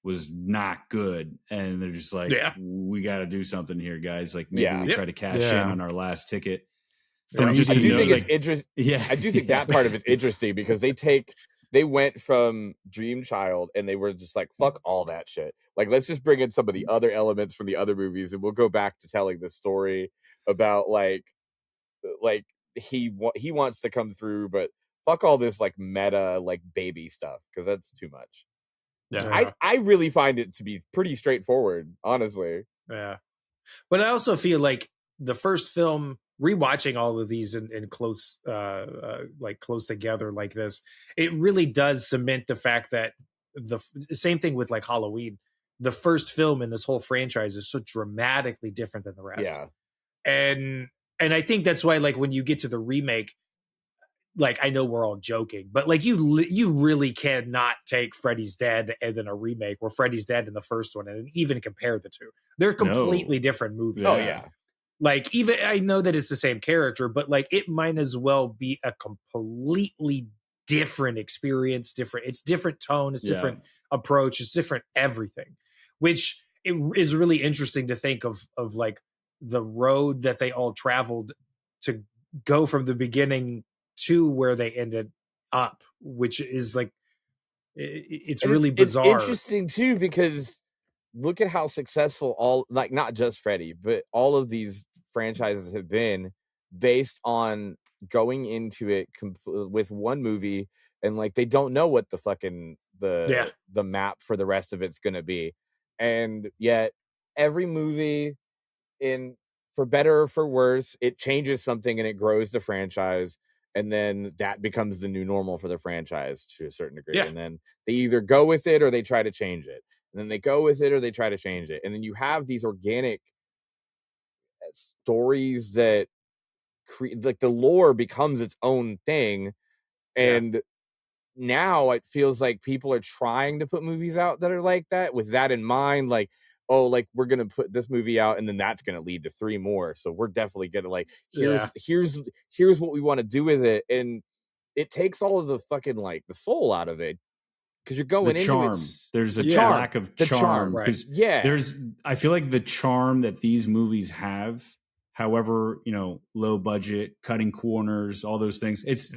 [SPEAKER 14] was not good, and they're just like, we got to do something here, guys. Like maybe we try to cash in on our last ticket.
[SPEAKER 12] I do think it's interesting. Yeah, I do think that part of it's interesting because they went from Dream Child and they were just like, fuck all that shit. Like, let's just bring in some of the other elements from the other movies and we'll go back to telling the story about like he wants to come through, but fuck all this like meta like baby stuff because that's too much. Yeah, I really find it to be pretty straightforward, honestly.
[SPEAKER 13] Yeah, but I also feel like the first film, rewatching all of these in close close together like this, it really does cement the fact that the same thing with like Halloween. The first film in this whole franchise is so dramatically different than the rest.
[SPEAKER 12] Yeah,
[SPEAKER 13] and I think that's why like when you get to the remake, like I know we're all joking, but like you really cannot take Freddy's Dead and then a remake where Freddy's Dead in the first one and even compare the two. They're completely different movies.
[SPEAKER 12] Oh yeah.
[SPEAKER 13] Like even I know that it's the same character, but like it might as well be a completely different experience. It's different tone. It's different approach. It's different everything, which it is really interesting to think of like the road that they all traveled to go from the beginning to where they ended up, which is like it's really bizarre.
[SPEAKER 12] It's interesting too because look at how successful all like not just Freddy, but all of these franchises have been based on going into it with one movie and like they don't know what the fucking the map for the rest of it's gonna be, and yet every movie for better or for worse, it changes something and it grows the franchise. And then that becomes the new normal for the franchise to a certain degree. Yeah. And then they either go with it or they try to change it. And then they go with it or they try to change it. And then you have these organic stories that like the lore becomes its own thing. And now it feels like people are trying to put movies out that are like that with that in mind. Like, oh, like we're going to put this movie out and then that's going to lead to 3 more. So we're definitely going to like, here's what we want to do with it. And it takes all of the fucking like the soul out of it. Cause you're going into
[SPEAKER 14] charm. There's a lack of charm.
[SPEAKER 12] Right.
[SPEAKER 14] I feel like the charm that these movies have, however, low budget, cutting corners, all those things. It's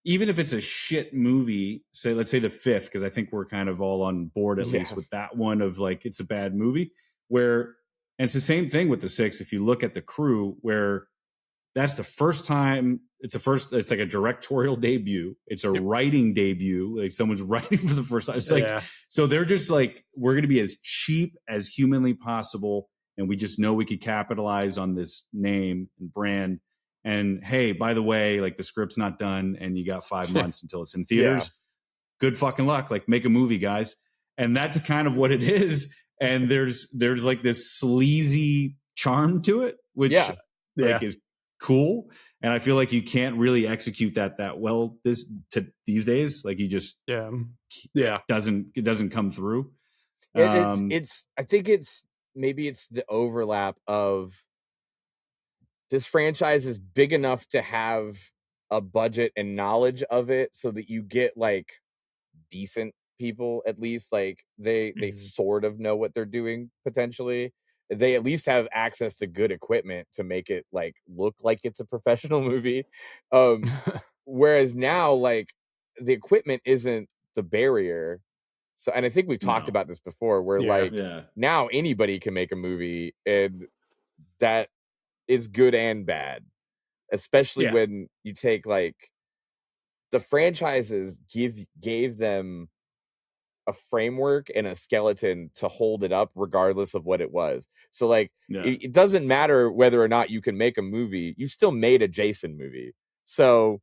[SPEAKER 14] even if it's a shit movie, let's say the 5th, because I think we're kind of all on board at least with that one of like it's a bad movie. And it's the same thing with the 6th. If you look at The Crew, where that's the first time it's like a directorial debut. It's a writing debut. Like someone's writing for the first time. It's like so they're just like, we're going to be as cheap as humanly possible, and we just know we could capitalize on this name and brand. And hey, by the way, like the script's not done and you got 5 months until it's in theaters. Good fucking luck. Like make a movie, guys. And that's kind of what it is. And there's like this sleazy charm to it, which is cool. And I feel like you can't really execute that well these days. Like you just it doesn't come through.
[SPEAKER 12] I think maybe it's the overlap of this franchise is big enough to have a budget and knowledge of it so that you get like decent people, at least like they sort of know what they're doing. Potentially they at least have access to good equipment to make it like look like it's a professional movie. Whereas now like the equipment isn't the barrier. So, and I think we've talked about this before where now anybody can make a movie, and that is good and bad, especially when you take like the franchises gave them a framework and a skeleton to hold it up regardless of what it was. So like it doesn't matter whether or not you can make a movie, you still made a Jason movie. So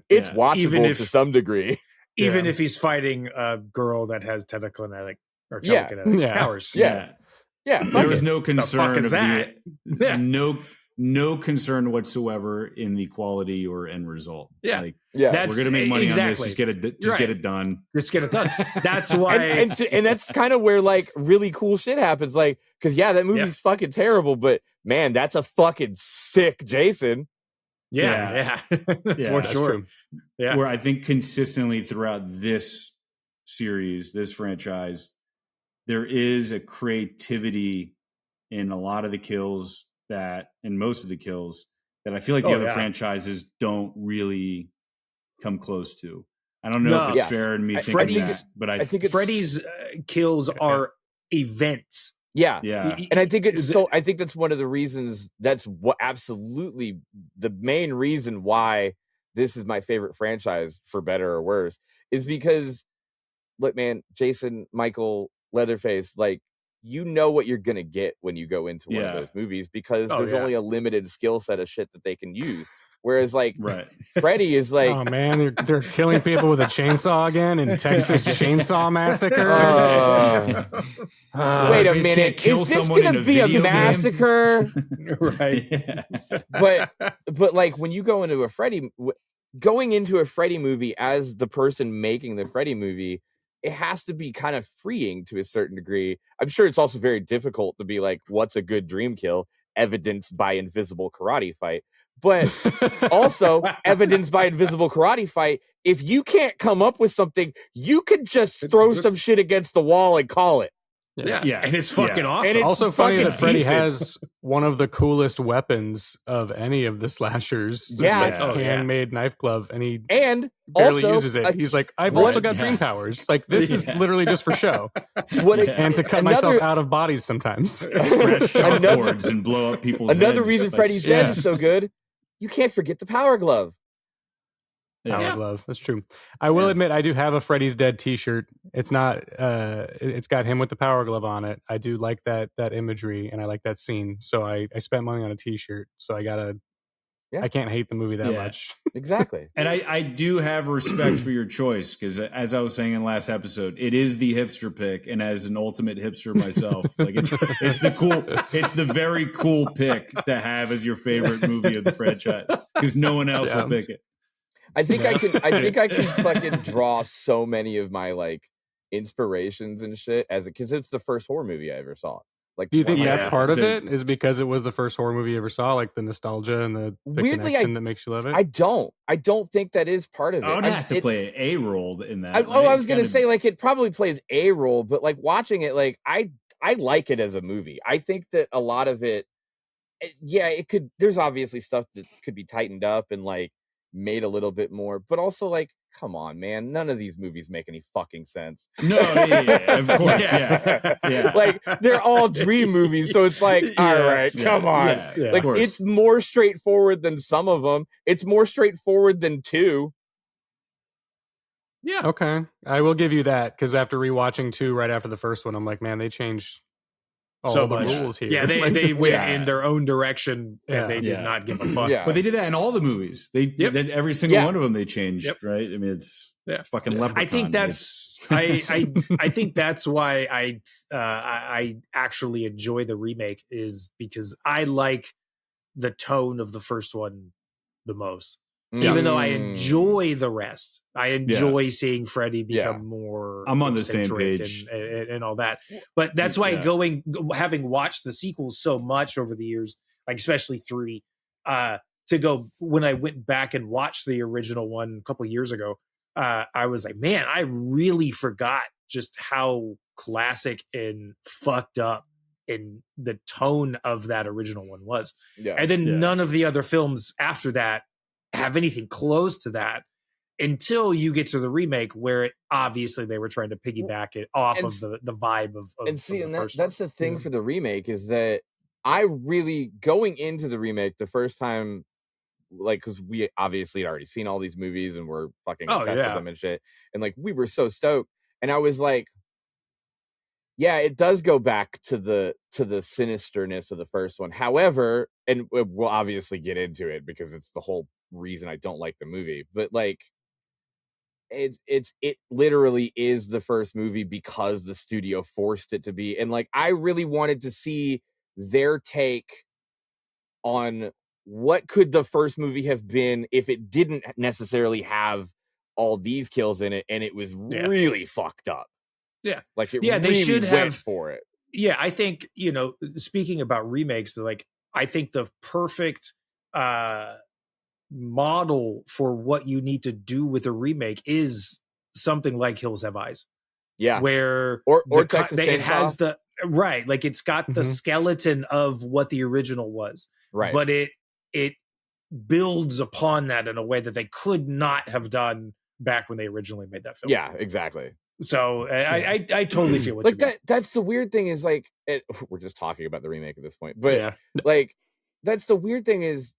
[SPEAKER 12] it's watchable to some degree.
[SPEAKER 13] Even if he's fighting a girl that has telekinetic powers.
[SPEAKER 14] There was no concern of no concern whatsoever in the quality or end result. We're gonna make money on this. Just get it done.
[SPEAKER 13] Just get it done. That's why,
[SPEAKER 12] and that's kind of where like really cool shit happens. Like, because that movie's fucking terrible, but man, that's a fucking sick Jason.
[SPEAKER 13] For sure.
[SPEAKER 14] Where I think consistently throughout this series, this franchise, there is a creativity in a lot of the kills and most of the kills that I feel like the other franchises don't really come close to. I don't know if it's fair in me thinking that, but I think
[SPEAKER 13] Freddy's kills are events.
[SPEAKER 12] Yeah. And I think I think that's one of the reasons, that's what absolutely the main reason why this is my favorite franchise, for better or worse, is because, look, man, Jason, Michael, Leatherface, like, you know what you're gonna get when you go into one of those movies, because there's only a limited skill set of shit that they can use. Whereas, like, Freddy is like,
[SPEAKER 11] oh man, they're killing people with a chainsaw again in Texas Chainsaw Massacre.
[SPEAKER 12] Wait a minute, is this gonna be a massacre?
[SPEAKER 13] Right.
[SPEAKER 12] But like, when you go into a Freddy, going into a Freddy movie as the person making the Freddy movie, it has to be kind of freeing to a certain degree. I'm sure it's also very difficult to be like, what's a good dream kill, evidenced by invisible karate fight. But also evidenced by invisible karate fight, if you can't come up with something, you could just throw some shit against the wall and call it.
[SPEAKER 13] Yeah. And it's fucking awesome.
[SPEAKER 11] And it's also funny that Freddy has one of the coolest weapons of any of the slashers.
[SPEAKER 12] Yeah.
[SPEAKER 11] Handmade knife glove, and he
[SPEAKER 12] barely
[SPEAKER 11] also uses it. He's like, I've also got dream powers. Like, this is literally just for show. And to cut myself out of bodies sometimes.
[SPEAKER 14] Scratch chalkboards and blow up people's heads.
[SPEAKER 12] Another reason Freddy's Dead is so good, you can't forget the power glove.
[SPEAKER 11] Power glove. That's true. I will admit, I do have a Freddy's Dead t-shirt. It's not it's got him with the power glove on it. I do like that imagery, and I like that scene. So I spent money on a t-shirt. So I can't hate the movie that much.
[SPEAKER 12] Exactly.
[SPEAKER 14] And I do have respect for your choice, because as I was saying in last episode, it is the hipster pick, and as an ultimate hipster myself, like it's the very cool pick to have as your favorite movie of the franchise, because no one else will pick it.
[SPEAKER 12] I think I can fucking draw so many of my like inspirations and shit because it's the first horror movie I ever saw. Like,
[SPEAKER 11] do you think that's part of it? Is because it was the first horror movie you ever saw, like the nostalgia and the
[SPEAKER 12] weirdly,
[SPEAKER 11] connection that makes you love it?
[SPEAKER 12] I don't think that is part of it.
[SPEAKER 14] It has to play a role in that.
[SPEAKER 12] I was gonna say, like, it probably plays a role, but like watching it, like I like it as a movie. I think that a lot of it, it could. There's obviously stuff that could be tightened up and like made a little bit more, but also like, come on, man, none of these movies make any fucking sense.
[SPEAKER 14] No, of course,
[SPEAKER 12] Like, they're all dream movies, so it's like, all right, come on. Like, it's more straightforward than some of them. It's more straightforward than 2.
[SPEAKER 11] Yeah. Okay. I will give you that, because after rewatching 2 right after the first one, I'm like, man, they changed all the rules here.
[SPEAKER 13] Yeah, they went in their own direction, and they did not give a fuck.
[SPEAKER 14] But they did that in all the movies. They did every single one of them. They changed, right? I mean, it's fucking Leprechaun.
[SPEAKER 13] I think that's I think that's why I actually enjoy the remake, is because I like the tone of the first one the most. Even though I enjoy the rest, I enjoy seeing Freddy become more.
[SPEAKER 14] I'm on the same page
[SPEAKER 13] and all that. But that's why having watched the sequels so much over the years, like especially 3, to go when I went back and watched the original one a couple of years ago, I was like, man, I really forgot just how classic and fucked up and the tone of that original one was. And then none of the other films after that have anything close to that until you get to the remake, where it obviously they were trying to piggyback it off of the vibe of the first
[SPEAKER 12] that's the thing for the remake, is that I really, going into the remake the first time, like, because we obviously had already seen all these movies and we're fucking obsessed with them and shit, and like we were so stoked, and I was like, yeah, it does go back to the sinisterness of the first one. However, and we'll obviously get into it because it's the whole reason I don't like the movie, but like it literally is the first movie because the studio forced it to be. And like, I really wanted to see their take on what could the first movie have been if it didn't necessarily have all these kills in it, and it was really fucked up. Like, it really
[SPEAKER 13] they should
[SPEAKER 12] went
[SPEAKER 13] have
[SPEAKER 12] for it.
[SPEAKER 13] I think, speaking about remakes, like, I think the perfect model for what you need to do with a remake is something like Hills Have Eyes. Where
[SPEAKER 12] or Texas Chainsaw.
[SPEAKER 13] It has the like, it's got the skeleton of what the original was, but it builds upon that in a way that they could not have done back when they originally made that film.
[SPEAKER 12] Yeah, exactly.
[SPEAKER 13] So I totally feel what
[SPEAKER 12] like
[SPEAKER 13] you mean.
[SPEAKER 12] that's the weird thing is like we're just talking about the remake at this point, but like that's the weird thing is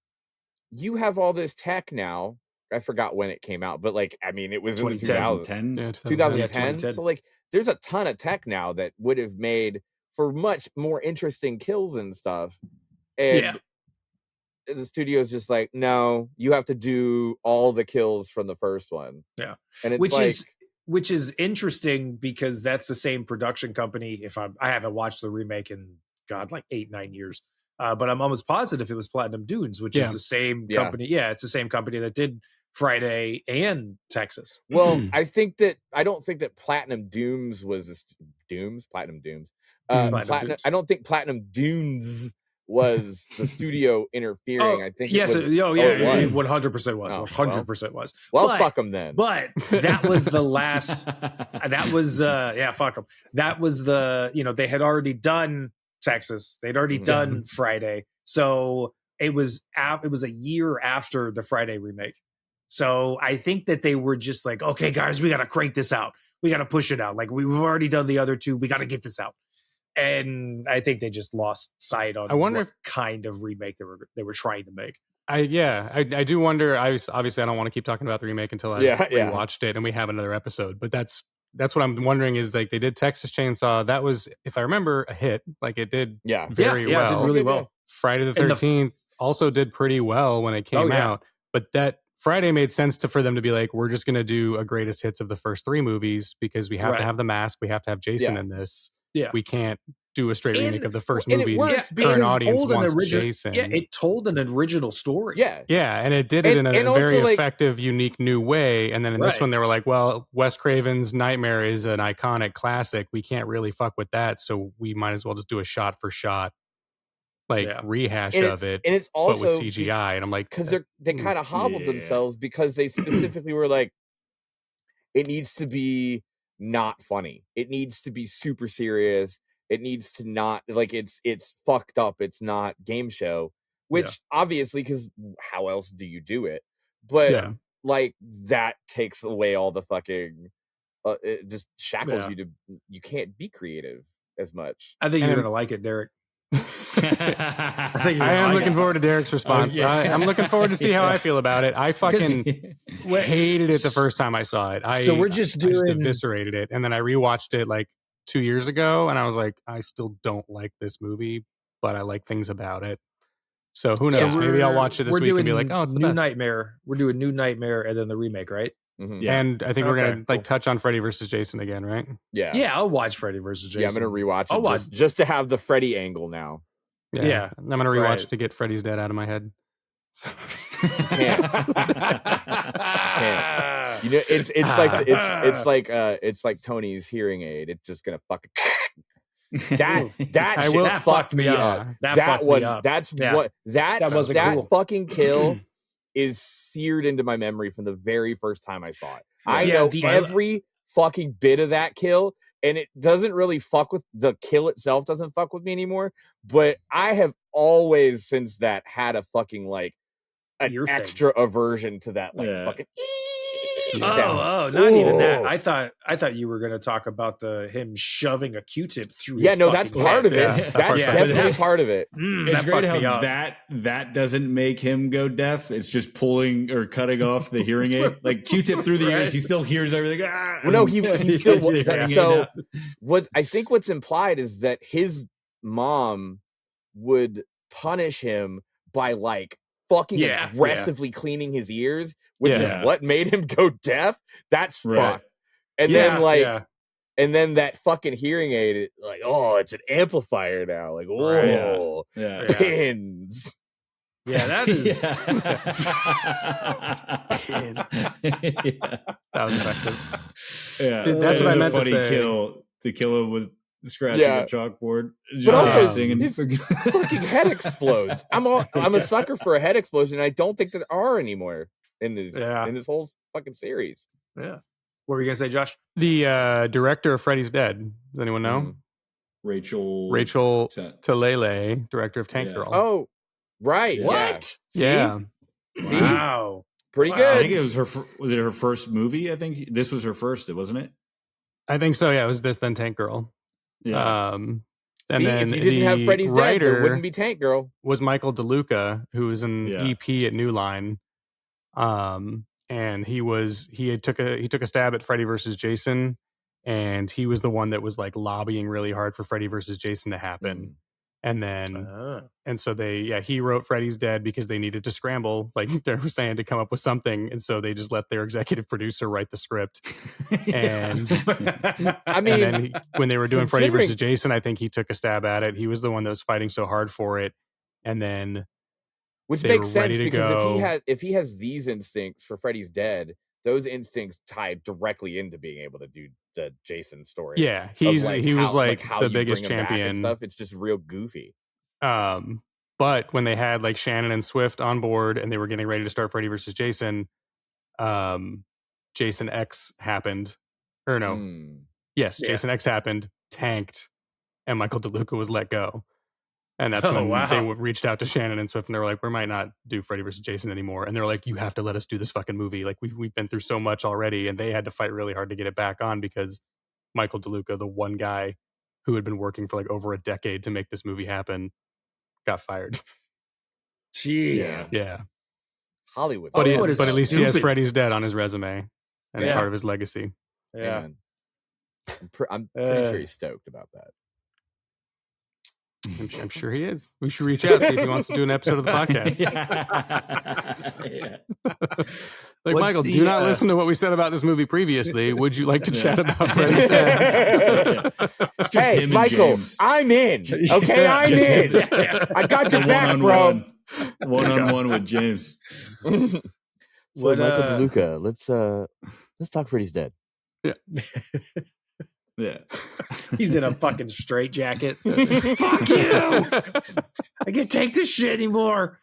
[SPEAKER 12] you have all this tech now. I forgot when it came out, but like I mean it was in the 2010. 2010. So like there's a ton of tech now that would have made for much more interesting kills and stuff. And the studio's just like, no, you have to do all the kills from the first one.
[SPEAKER 13] Yeah.
[SPEAKER 12] And it's
[SPEAKER 13] which is interesting because that's the same production company. I haven't watched the remake in like 8-9 years, but I'm almost positive it was Platinum Dunes, which is the same company. Yeah, it's the same company that did Friday and Texas.
[SPEAKER 12] Well, I don't think that Platinum Dooms was Platinum Dooms. I don't think Platinum Dunes was the studio interfering. I think
[SPEAKER 13] yes,
[SPEAKER 12] it was,
[SPEAKER 13] it 100% was. 100% was.
[SPEAKER 12] Well, fuck them then.
[SPEAKER 13] But that was the last. That was fuck them. That was the they had already done Texas. They'd already done Friday, so it was a year after the Friday remake. So I think that they were just like, okay, guys, we got to crank this out. We got to push it out. Like we've already done the other two. We got to get this out. And I think they just lost sight on what kind of remake they were trying to make.
[SPEAKER 11] I do wonder. Obviously I don't want to keep talking about the remake until I rewatched it and we have another episode. But that's what I'm wondering is like they did Texas Chainsaw. That was, if I remember, a hit. Like it did very well.
[SPEAKER 13] It did really well.
[SPEAKER 11] Friday the 13th also did pretty well when it came out. But that Friday made sense for them to be like, we're just going to do a greatest hits of the first 3 movies because we have to have the mask. We have to have Jason in this. Yeah. We can't do a straight remake of the first movie.
[SPEAKER 13] It works
[SPEAKER 11] the current audience wants Jason.
[SPEAKER 13] Yeah, it told an original story.
[SPEAKER 11] Yeah, and it did it in a very effective, unique new way. And then in this one, they were like, well, Wes Craven's Nightmare is an iconic classic. We can't really fuck with that, so we might as well just do a shot-for-shot rehash of it.
[SPEAKER 12] And it's also
[SPEAKER 11] but with CGI. And I'm like,
[SPEAKER 12] because they kind of hobbled themselves because they specifically were like, it needs to be not funny. It needs to be super serious. It needs to not like it's fucked up. It's not game show, which obviously, because how else do you do it? But like that takes away all the fucking. It just shackles you to. You can't be creative as much.
[SPEAKER 13] I think you're gonna like it, Derek.
[SPEAKER 11] I am looking forward to Derek's response. I'm looking forward to see how I feel about it. I fucking hated it the first time I saw it. I just eviscerated it, and then I rewatched it like 2 years ago, and I was like, I still don't like this movie, but I like things about it. So who knows? Maybe I'll watch it this week and be like, oh, it's the best.
[SPEAKER 13] Nightmare. We're doing New Nightmare and then the remake, right?
[SPEAKER 12] Mm-hmm.
[SPEAKER 11] Yeah. And I think we're gonna touch on Freddy versus Jason again, right?
[SPEAKER 12] Yeah,
[SPEAKER 13] I'll watch Freddy versus Jason.
[SPEAKER 12] Yeah, I'm gonna rewatch it just to have the Freddy angle now.
[SPEAKER 11] Yeah. I'm gonna rewatch to get Freddy's Dead out of my head.
[SPEAKER 12] Can't. You know, it's like Tony's hearing aid. It's just gonna fucking that fucked me up. That one. That's what that fucking kill is seared into my memory from the very first time I saw it. I know every fucking bit of that kill, and it doesn't really fuck with the kill itself. Doesn't fuck with me anymore. But I have always since that had a fucking like an extra aversion to that fucking.
[SPEAKER 13] Not even that. I thought you were going to talk about him shoving a Q-tip through.
[SPEAKER 12] Yeah, no, that's part of it. That's definitely part of it.
[SPEAKER 14] It's great how that doesn't make him go deaf. It's just pulling or cutting off the hearing aid, like Q-tip through the ears. He still hears everything.
[SPEAKER 12] Well, no, he still. So I think what's implied is that his mom would punish him by like fucking aggressively cleaning his ears, which is what made him go deaf. That's fucked. And then and then that fucking hearing aid, like, oh, it's an amplifier now. Like, oh, pins.
[SPEAKER 13] Yeah, that is.
[SPEAKER 11] That was effective.
[SPEAKER 14] Yeah,
[SPEAKER 11] that's what I meant to
[SPEAKER 14] say. Kill to kill him with scratching a chalkboard.
[SPEAKER 12] But also, his fucking head explodes. I'm a sucker for a head explosion. I don't think there are anymore in this whole fucking series.
[SPEAKER 13] Yeah. What were you gonna say, Josh?
[SPEAKER 11] The director of Freddy's Dead. Does anyone know?
[SPEAKER 14] Rachel
[SPEAKER 11] Talele, director of Tank Girl.
[SPEAKER 12] Oh, right.
[SPEAKER 13] What?
[SPEAKER 11] Yeah.
[SPEAKER 13] Wow.
[SPEAKER 12] Pretty
[SPEAKER 14] I
[SPEAKER 12] good.
[SPEAKER 14] think it was was it her first movie? I think this was her first, wasn't it?
[SPEAKER 11] I think so. Yeah, it was this, then Tank Girl.
[SPEAKER 14] Yeah.
[SPEAKER 11] And
[SPEAKER 12] See,
[SPEAKER 11] then
[SPEAKER 12] if you didn't have Freddy's Dead, there wouldn't be Tank Girl.
[SPEAKER 11] Was Michael DeLuca, who was an EP at New Line. And he took a stab at Freddy versus Jason, and he was the one that was like lobbying really hard for Freddy versus Jason to happen. And then, and so he wrote Freddy's Dead because they needed to scramble, like they were saying, to come up with something. And so they just let their executive producer write the script. And
[SPEAKER 12] I mean,
[SPEAKER 11] and then when they were doing Freddy versus Jason, I think he took a stab at it. He was the one that was fighting so hard for it. And then,
[SPEAKER 12] which makes sense because if he has these instincts for Freddy's Dead, those instincts tie directly into being able to do the Jason story.
[SPEAKER 11] Yeah, he was the biggest champion
[SPEAKER 12] and stuff. It's just real goofy.
[SPEAKER 11] But when they had like Shannon and Swift on board and they were getting ready to start Freddy versus Jason, Jason X happened. Or no. Yes, Jason X happened, tanked, and Michael DeLuca was let go. And that's when they reached out to Shannon and Swift and they were like, we might not do Freddy versus Jason anymore. And they're like, you have to let us do this fucking movie. Like we've been through so much already. And they had to fight really hard to get it back on because Michael DeLuca, the one guy who had been working for like over a decade to make this movie happen, got fired.
[SPEAKER 13] Jeez.
[SPEAKER 11] Yeah.
[SPEAKER 12] Hollywood.
[SPEAKER 11] But at least he has Freddy's Dead on his resume and part of his legacy.
[SPEAKER 13] Yeah.
[SPEAKER 12] I'm pretty sure he's stoked about that.
[SPEAKER 11] I'm sure he is. We should reach out, see if he wants to do an episode of the podcast. Michael, do not listen to what we said about this movie previously. Would you like to chat about Freddy's Dead?
[SPEAKER 12] Hey, Michael, James. I'm in. Okay, I'm in. I got your back, bro.
[SPEAKER 14] One-on-one with James.
[SPEAKER 12] So Michael DeLuca, let's talk Freddy's Dead.
[SPEAKER 11] Yeah.
[SPEAKER 14] Yeah.
[SPEAKER 13] He's in a fucking straitjacket. Fuck you! I can't take this shit anymore.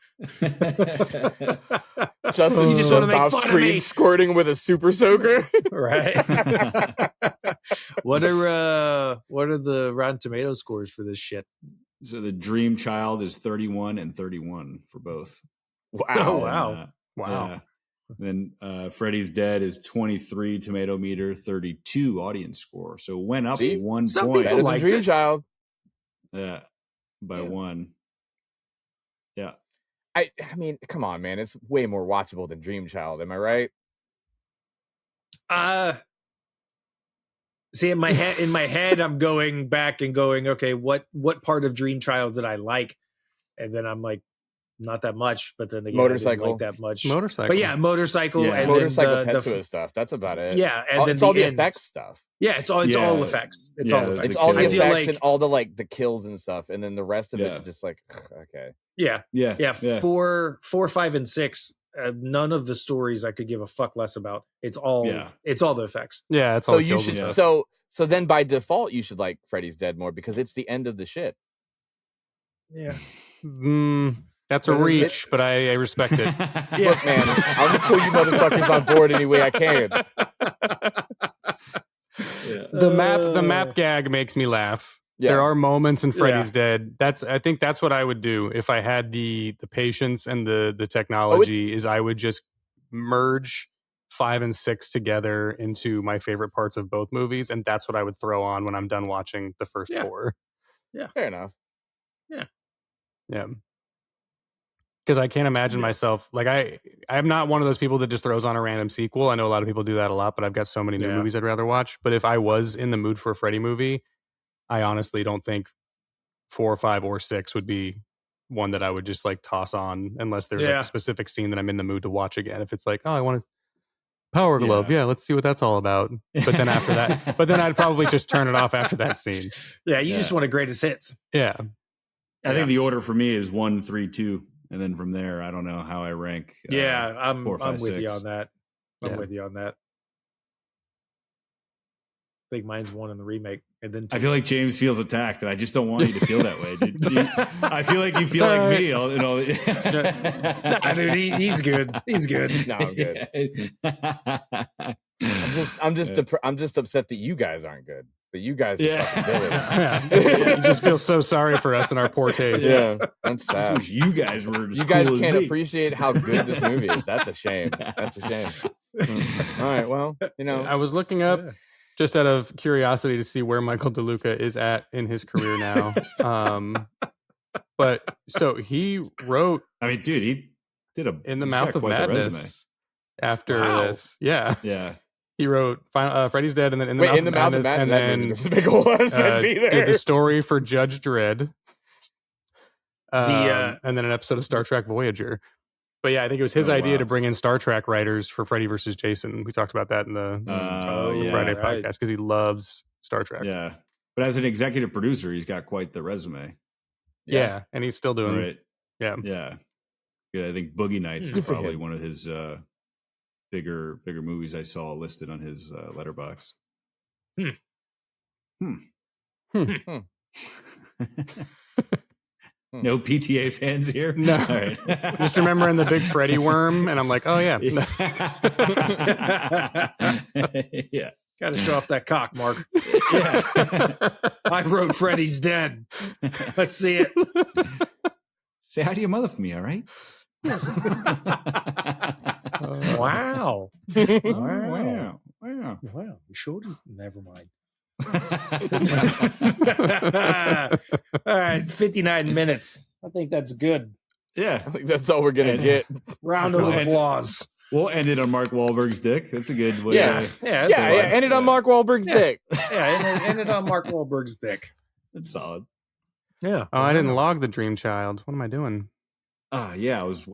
[SPEAKER 12] Justin, you just want to off screen squirting with a super soaker.
[SPEAKER 13] Right. What are the Rotten Tomato scores for this shit?
[SPEAKER 14] So the Dream Child is 31 and 31 for both.
[SPEAKER 12] Wow.
[SPEAKER 13] Oh, wow.
[SPEAKER 14] Wow. Yeah. Then Freddy's Dead is 23 tomato meter, 32 audience score. So it went up 1 point.
[SPEAKER 12] Better than Dream Child.
[SPEAKER 14] Yeah. By one. Yeah.
[SPEAKER 12] I mean, come on, man. It's way more watchable than Dream Child. Am I right?
[SPEAKER 13] See, in my head, I'm going back and going, okay, what part of Dream Child did I like? And then I'm like, not that much, but then again,
[SPEAKER 12] Motorcycle.
[SPEAKER 13] I didn't like that much.
[SPEAKER 11] Motorcycle.
[SPEAKER 13] But yeah, motorcycle.
[SPEAKER 14] Yeah.
[SPEAKER 13] And
[SPEAKER 12] Motorcycle
[SPEAKER 13] then
[SPEAKER 12] Tetsuo stuff. That's about it.
[SPEAKER 13] Yeah, and then
[SPEAKER 12] it's all the
[SPEAKER 13] end.
[SPEAKER 12] effects stuff.
[SPEAKER 13] Yeah, it's all effects. It's all effects.
[SPEAKER 12] It's all the
[SPEAKER 13] I feel
[SPEAKER 12] effects
[SPEAKER 13] like,
[SPEAKER 12] and all the the kills and stuff, and then the rest of it's just like okay.
[SPEAKER 13] Yeah. 4, 5, and 6. None of the stories I could give a fuck less about. It's all the effects.
[SPEAKER 11] Yeah, it's all.
[SPEAKER 12] So you should. So then by default you should like Freddy's Dead more because it's the end of the shit.
[SPEAKER 13] Yeah.
[SPEAKER 11] That's a reach, but I respect it.
[SPEAKER 12] Yeah. Look, man, I'm gonna pull you motherfuckers on board any way I can.
[SPEAKER 11] The map gag makes me laugh. Yeah. There are moments in Freddy's Dead. I think that's what I would do if I had the patience and the technology. Is I would just merge 5 and 6 together into my favorite parts of both movies, and that's what I would throw on when I'm done watching the first 4.
[SPEAKER 13] Yeah,
[SPEAKER 12] fair enough.
[SPEAKER 11] Yeah. Because I can't imagine myself like I'm not one of those people that just throws on a random sequel. I know a lot of people do that a lot, but I've got so many new movies I'd rather watch. But if I was in the mood for a Freddy movie, I honestly don't think 4, 5, or 6 would be one that I would just like toss on unless there's like a specific scene that I'm in the mood to watch again. If it's like, oh, I want to Power Glove, let's see what that's all about. But then after that, I'd probably just turn it off after that scene.
[SPEAKER 13] Yeah, you just want a greatest hits.
[SPEAKER 11] Yeah.
[SPEAKER 14] I think the order for me is 1, 3, 2. And then from there, I don't know how I rank.
[SPEAKER 13] I'm
[SPEAKER 14] 4, 5,
[SPEAKER 13] with
[SPEAKER 14] 6.
[SPEAKER 13] you on that. I'm with you on that. I think mine's 1 in the remake, and then 2.
[SPEAKER 14] I feel like James feels attacked, and I just don't want you to feel that way, dude. I feel like you feel like me.
[SPEAKER 13] Nah, dude, he's good. He's good.
[SPEAKER 12] No, I'm good. I'm just upset that you guys aren't good. but you guys are fucking villains.
[SPEAKER 11] You just feel so sorry for us and our poor taste.
[SPEAKER 12] Yeah, that's
[SPEAKER 14] I just
[SPEAKER 12] sad.
[SPEAKER 14] wish you guys were.
[SPEAKER 12] You guys can't appreciate how good this movie is. That's a shame. That's a shame. All right, well,
[SPEAKER 11] I was looking up just out of curiosity to see where Michael DeLuca is at in his career now. But so he wrote.
[SPEAKER 14] I mean, dude, he did
[SPEAKER 11] In the Mouth of Madness. After this,
[SPEAKER 14] yeah.
[SPEAKER 11] He wrote Freddy's Dead, and then In the Mouth of Madness, and then did the story for Judge Dredd, and then an episode of Star Trek Voyager. But yeah, I think it was his idea to bring in Star Trek writers for Freddy vs. Jason. We talked about that in the Friday podcast because he loves Star Trek.
[SPEAKER 14] Yeah, but as an executive producer, he's got quite the resume.
[SPEAKER 11] Yeah, and he's still doing
[SPEAKER 14] it.
[SPEAKER 11] Yeah.
[SPEAKER 14] I think Boogie Nights is probably one of his bigger movies I saw listed on his letterbox. No PTA fans here?
[SPEAKER 11] No.
[SPEAKER 14] All right.
[SPEAKER 11] Just remembering the big Freddy worm, and I'm like, oh yeah.
[SPEAKER 14] Yeah.
[SPEAKER 13] Got to show off that cock, Mark. I wrote Freddy's Dead. Let's see it.
[SPEAKER 14] Say hi to your mother for me, all right?
[SPEAKER 13] Wow.
[SPEAKER 14] Wow.
[SPEAKER 13] You sure he's... Never mind. All right, 59 minutes. I think that's good.
[SPEAKER 14] Yeah.
[SPEAKER 12] I think that's all we're going to get.
[SPEAKER 13] Round of applause.
[SPEAKER 14] We'll end it on Mark Wahlberg's dick. That's a good way.
[SPEAKER 12] Yeah. End it on Mark Wahlberg's dick.
[SPEAKER 13] Yeah, end it on Mark Wahlberg's dick.
[SPEAKER 14] That's solid.
[SPEAKER 13] Yeah.
[SPEAKER 11] Oh, I didn't log the Dream Child. What am I doing?
[SPEAKER 14] Yeah, I was